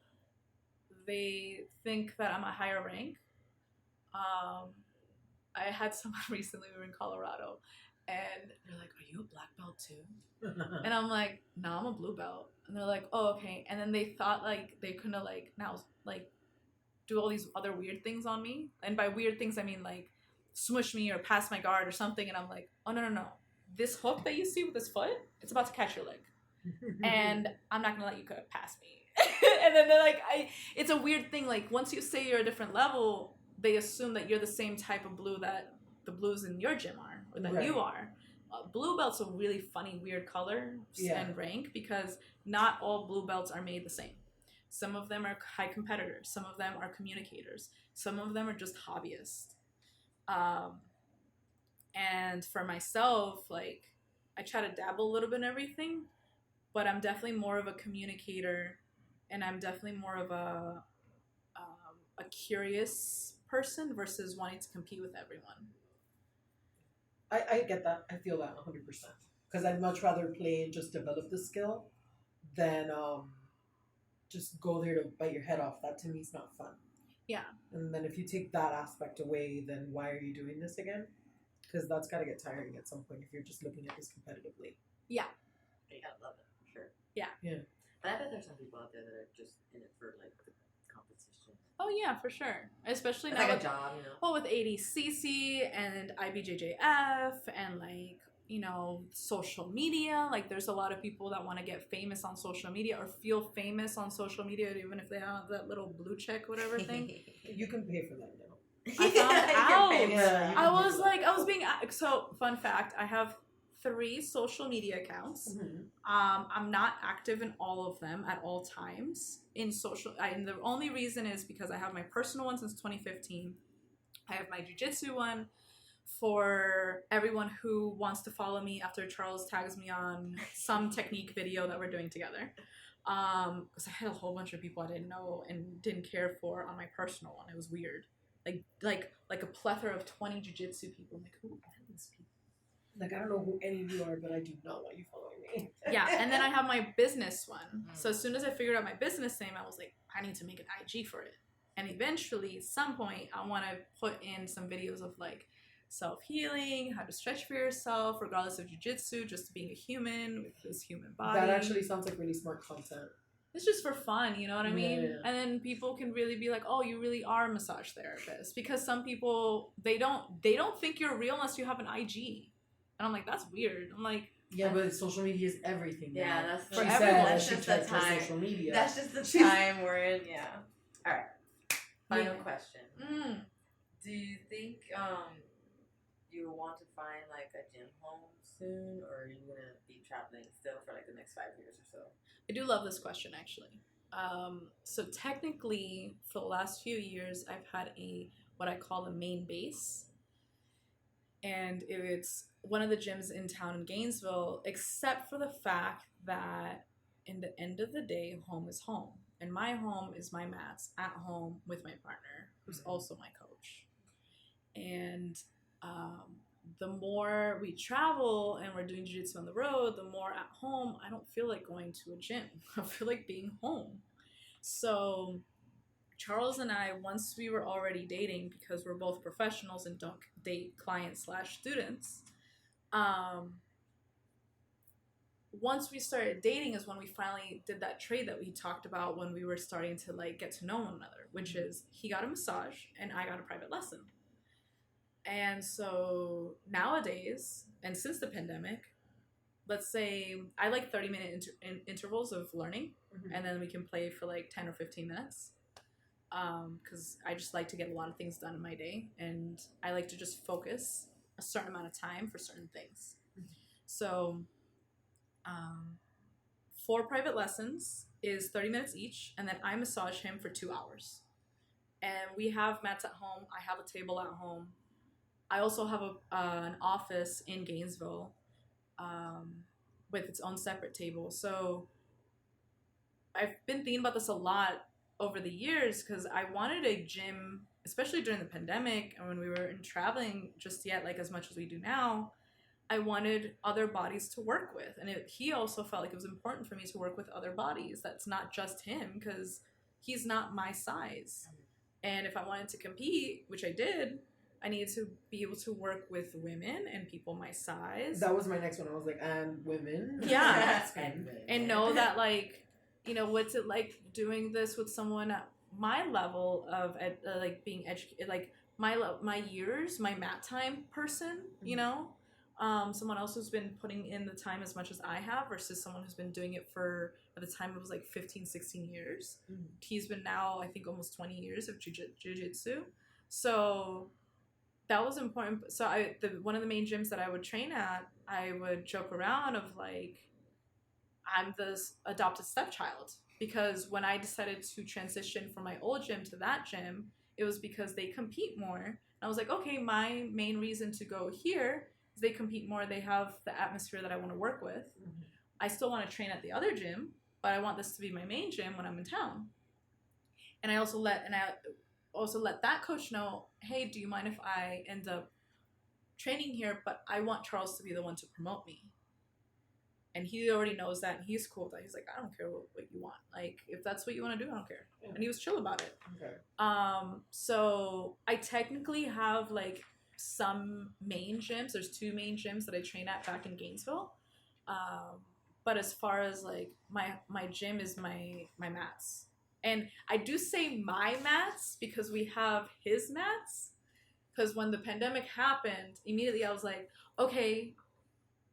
they think that I'm a higher rank. I had someone recently, we were in Colorado, and they're like, are you a black belt too? And I'm like, no, I'm a blue belt. And they're like, oh, okay. And then they thought like they couldn't like now like do all these other weird things on me. And by weird things, I mean like smush me or pass my guard or something. And I'm like, oh, no. This hook that you see with this foot, it's about to catch your leg. And I'm not going to let you pass me. And then they're like, it's a weird thing. Like once you say you're a different level, they assume that you're the same type of blue that the blues in your gym are, or that you are. Blue belt's a really funny, weird color and rank because not all blue belts are made the same. Some of them are high competitors. Some of them are communicators. Some of them are just hobbyists. And for myself, like I try to dabble a little bit in everything, but I'm definitely more of a communicator, and I'm definitely more of a curious person versus wanting to compete with everyone. I get that. I feel that 100%. Because I'd much rather play and just develop the skill than just go there to bite your head off. That to me is not fun. Yeah. And then if you take that aspect away, then why are you doing this again? Because that's got to get tiring at some point if you're just looking at this competitively. Yeah. You gotta love it, for sure. Yeah. But I bet there's some people out there that are just in it for like the competition. Oh yeah, for sure. Especially It's now like with, a job, you know. well, with ADCC and IBJJF and like, you know, social media. Like there's a lot of people that want to get famous on social media or feel famous on social media, even if they have that little blue check, whatever thing. You can pay for that now. I found Yeah, I was being, so fun fact, I have 3 social media accounts. I'm not active in all of them at all times in social. And the only reason is because I have my personal one since 2015. I have my jiu-jitsu one for everyone who wants to follow me after Charles tags me on some technique video that we're doing together. Because I had a whole bunch of people I didn't know and didn't care for on my personal one. It was weird. Like a plethora of 20 jiu-jitsu people. I'm like, who are these people? Like, I don't know who any of you are, but I do not want you following me. Yeah, and then I have my business one. So as soon as I figured out my business name, I was like, I need to make an IG for it. And eventually, at some point, I want to put in some videos of like self-healing, how to stretch for yourself, regardless of jiu-jitsu, just being a human with this human body. That actually sounds like really smart content. It's just for fun, you know what I mean? Yeah. And then people can really be like, oh, you really are a massage therapist. Because some people, they don't think you're real unless you have an IG. And I'm like, that's weird. I'm like, yeah, but social media is everything. Yeah, now. that's for she everyone. says That's she just the checked her time. social media. That's just the time we're in. Yeah. All right. Final question. Do you think you want to find like a gym home soon, or are you gonna be traveling still for like the next 5 years or so? I do love this question actually. So technically, for the last few years, I've had what I call a main base, and it's one of the gyms in town in Gainesville, except for the fact that in the end of the day, home is home. And my home is my mats at home with my partner, who's also my coach. And the more we travel and we're doing jiu-jitsu on the road, the more at home, I don't feel like going to a gym. I feel like being home. So Charles and I, once we were already dating, because we're both professionals and don't date clients/students, once we started dating is when we finally did that trade that we talked about when we were starting to like get to know one another, which is he got a massage and I got a private lesson. And so nowadays, and since the pandemic, let's say I like 30-minute intervals of learning, and then we can play for like 10 or 15 minutes. Because I just like to get a lot of things done in my day, and I like to just focus a certain amount of time for certain things. So 4 private lessons is 30 minutes each, and then I massage him for 2 hours. And we have mats at home. I have a table at home. I also have an office in Gainesville with its own separate table. So I've been thinking about this a lot over the years because I wanted a gym, especially during the pandemic and when we weren't traveling just yet, like as much as we do now. I wanted other bodies to work with. And he also felt like it was important for me to work with other bodies. That's not just him, because he's not my size. And if I wanted to compete, which I did, I needed to be able to work with women and people my size. That was my next one. I was like, and women. Yeah. And know that, like, you know, what's it like doing this with someone at my level of like being educated, like my years, my mat time person, you know, someone else who's been putting in the time as much as I have versus someone who's been doing it for, at the time it was like 15, 16 years. He's been now, I think, almost 20 years of jiu-jitsu. So that was important. So one of the main gyms that I would train at, I would joke around of like, I'm the adopted stepchild, because when I decided to transition from my old gym to that gym, it was because they compete more. And I was like, okay, my main reason to go here is they compete more. They have the atmosphere that I want to work with. I still want to train at the other gym, but I want this to be my main gym when I'm in town. And I also let that coach know, hey, do you mind if I end up training here? But I want Charles to be the one to promote me. And he already knows that, and he's cool with that. He's like, I don't care what you want. Like, if that's what you want to do, I don't care. Yeah. And he was chill about it. Okay. So I technically have like some main gyms. There's 2 main gyms that I train at back in Gainesville. But as far as like my gym is my mats. And I do say my mats because we have his mats. Because when the pandemic happened, immediately I was like, okay,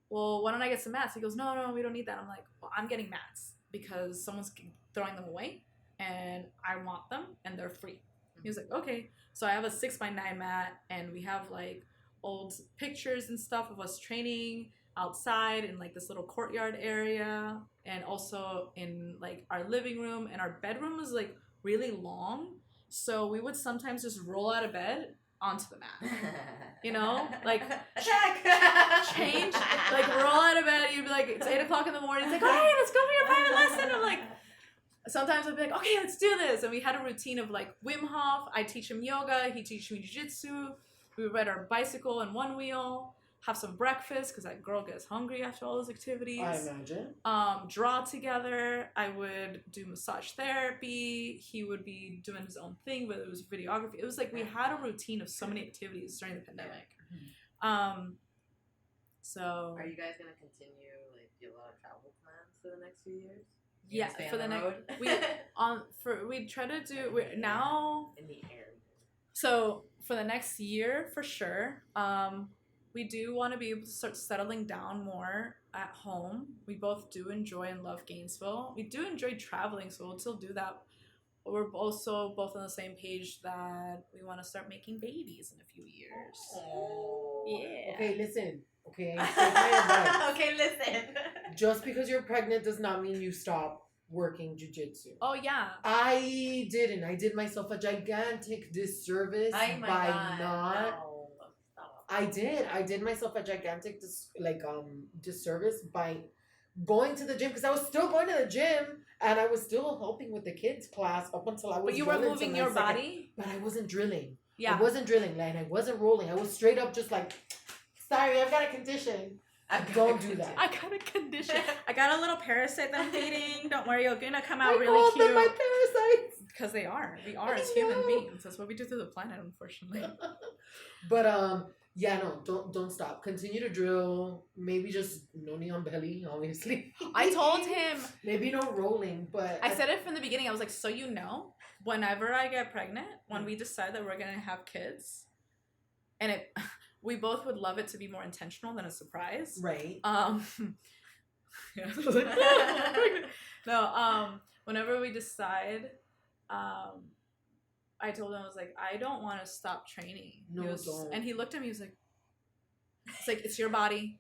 well, why don't I get some mats? He goes, no, we don't need that. I'm like, well, I'm getting mats because someone's throwing them away and I want them and they're free. He was like, okay. So I have a 6x9 mat, and we have like old pictures and stuff of us training outside in like this little courtyard area, and also in like our living room, and our bedroom was like really long. So we would sometimes just roll out of bed onto the mat, you know, like change, like roll out of bed. You'd be like, it's 8 o'clock in the morning. It's like, okay, let's go for your private lesson. I'm like, sometimes I'd be like, okay, let's do this. And we had a routine of like Wim Hof. I teach him yoga. He teaches me jiu-jitsu. We would ride our bicycle and one wheel, have some breakfast because that girl gets hungry after all those activities. I imagine. Draw together. I would do massage therapy. He would be doing his own thing, whether it was videography. It was like we had a routine of so many activities during the pandemic. So are you guys gonna continue like do a lot of travel plans for the next few years? Yeah, for the next we try to do now in the air. So for the next year, for sure, we do want to be able to start settling down more at home. We both do enjoy and love Gainesville. We do enjoy traveling, so we'll still do that. we're also both on the same page that we want to start making babies in a few years. Oh. Yeah. Okay, listen. Okay, take my advice. Okay, listen. Just because you're pregnant does not mean you stop working jiu-jitsu. Oh yeah. I didn't. I did myself a gigantic disservice Oh my by God, not. no. Stop. I did. I did myself a gigantic disservice by going to the gym because I was still going to the gym and I was still helping with the kids class up until I was. But you were well into moving my your second- body. But I wasn't drilling. Yeah. I wasn't drilling, like I wasn't rolling. I was straight up just like, sorry, I've got a condition. Don't do that. I got a condition. I got a little parasite that I'm feeding. Don't worry, you're gonna come out I really called them my cute. parasites. Because they are. We are I as human know. beings. That's what we do to the planet, unfortunately. But yeah, no, don't stop. Continue to drill. Maybe just no knee on belly, obviously. I told him. Maybe no rolling, but I said it from the beginning. I was like, so you know, whenever I get pregnant, when we decide that we're gonna have kids, and we both would love it to be more intentional than a surprise. right. Yeah. No. Whenever we decide, I told him I was like, I don't want to stop training. No, don't. And he looked at me. He was like, it's like it's your body.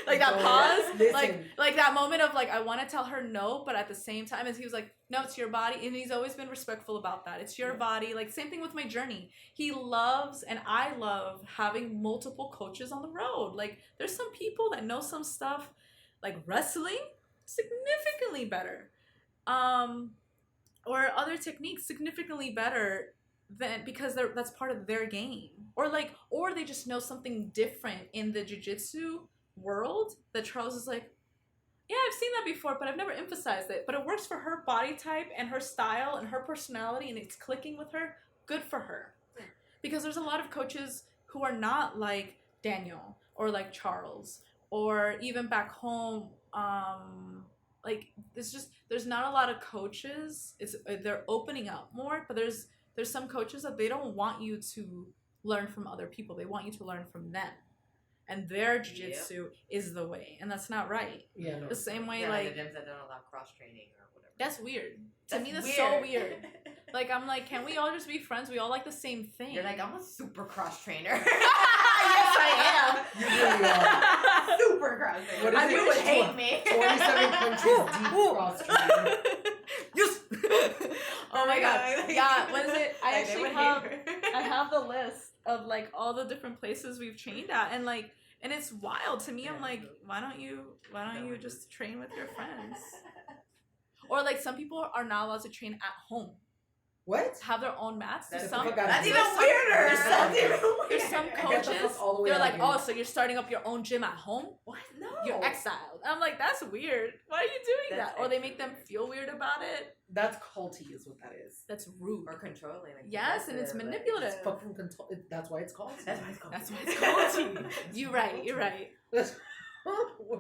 Like that Don't. pause, Listen. like that moment of like I want to tell her no, but at the same time, as he was like, no, it's your body, and he's always been respectful about that. It's your body. Like same thing with my journey. He loves and I love having multiple coaches on the road. Like there's some people that know some stuff, like wrestling, significantly better, or other techniques significantly better than because that's part of their game, or they just know something different in the jiu-jitsu world that Charles is like, yeah, I've seen that before, but I've never emphasized it. But it works for her body type and her style and her personality, and it's clicking with her. Good for her. Because there's a lot of coaches who are not like Daniel or like Charles, or even back home. Like there's not a lot of coaches. They're opening up more, but there's some coaches that they don't want you to learn from other people. They want you to learn from them. And their jiu-jitsu is the way. And that's not right. Yeah, no. The same way, Yeah, like... the gyms that don't allow cross-training or whatever. That's weird. To me, that's so weird. Like, I'm like, can we all just be friends? We all like the same thing. You're like, I'm a super cross-trainer. Yes, I am. You really are. Super cross-trainer. What is You it? would hate me. 27 countries deep cross training. Yes. Oh my god. Yeah, what is it? I actually have the list of like all the different places we've trained at, and it's wild to me. I'm like, why don't you just train with your friends? Or like some people are not allowed to train at home. What? Have their own mats. That's Some, the fuck out of That's here. even weirder. There's That's even weirder. there's some Get the coaches. fuck all the way They're out like, here. oh, so you're starting up your own gym at home? What? No. You're exiled. I'm like, that's weird. Why are you doing That's that? Or they make them feel weird about it. That's culty, is what that is. That's rude. Or controlling. Like, Yes, and it's possessive, like- manipulative. It's fucking control. That's why it's called. That's why it's called. That's what it's called. You're right. You're right. What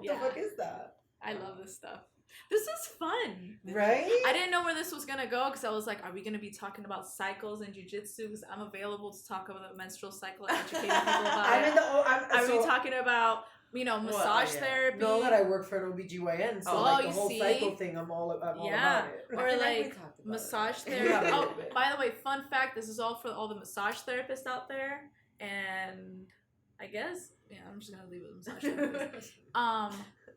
Yeah. the fuck is that? I love this stuff. This is fun. Right? I didn't know where this was gonna go because I was like, are we gonna be talking about cycles and jiu-jitsu? Because I'm available to talk about the menstrual cycle and educating people about I'm it. in the. Are we talking about, massage yeah. therapy? Know that I work for an OBGYN, so Oh, like the you whole see? cycle thing, I'm all Yeah. about it. Or I feel we like talked about it. massage Yeah, therapy. a little Oh, bit. by the way, fun fact, this is all for all the massage therapists out there. And I guess, I'm just gonna leave it with massage therapy.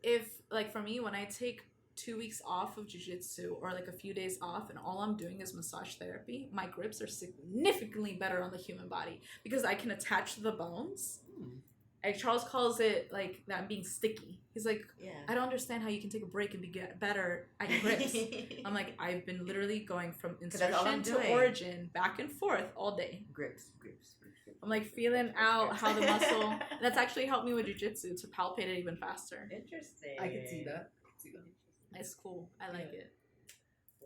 If like for me, when I take 2 weeks off of jiu-jitsu or like a few days off and all I'm doing is massage therapy, my grips are significantly better on the human body because I can attach the bones. And Charles calls it like that being sticky. He's like, Yeah. I don't understand how you can take a break and get better at your grips. I'm like, I've been literally going from that's all I'm insertion to doing. origin, back and forth all day. Grips. I'm like feeling out how the muscle, and that's actually helped me with jiu-jitsu to palpate it even faster. Interesting. I can see that. It's cool. I like it.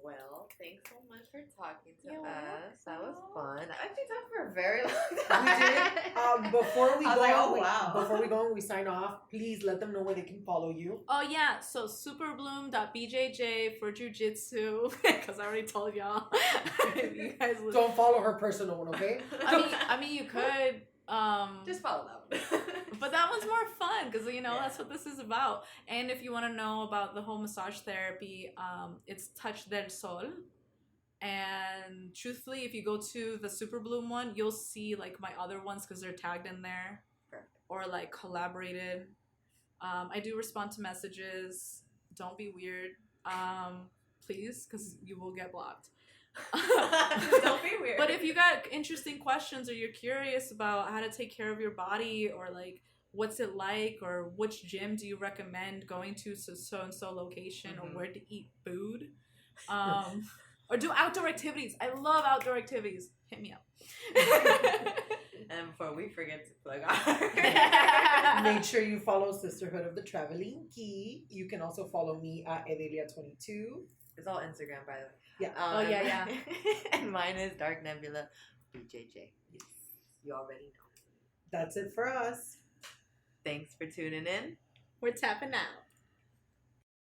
Well, thanks so much for talking to You're us. That was welcome. fun. I actually talked for a very long We time. did. Before we I go, was like, oh, wow. before we go and we sign off, please let them know where they can follow you. Oh yeah, so superbloom.bjj for jiu-jitsu because I already told y'all. You guys Don't follow her personal one, okay? I mean, you could. Just follow that one. But that one's more fun because Yeah. that's what this is about. And if you want to know about the whole massage therapy, it's Touch del Sol. And truthfully, if you go to the Super Bloom one, you'll see like my other ones because they're tagged in there. Perfect. Or like collaborated. I do respond to messages. Don't be weird, please, because you will get blocked. Don't be weird. But if you got interesting questions or you're curious about how to take care of your body or like what's it like or which gym do you recommend going to so and so location or where to eat food, or do outdoor activities. I love outdoor activities. Hit me up. And before we forget to plug our Make sure you follow Sisterhood of the Traveling Key. You can also follow me at Edelia22. It's all Instagram, by the way. Yeah. Oh, yeah. And mine is Dark Nebula BJJ. Yes. You already know. That's it for us. Thanks for tuning in. We're tapping out.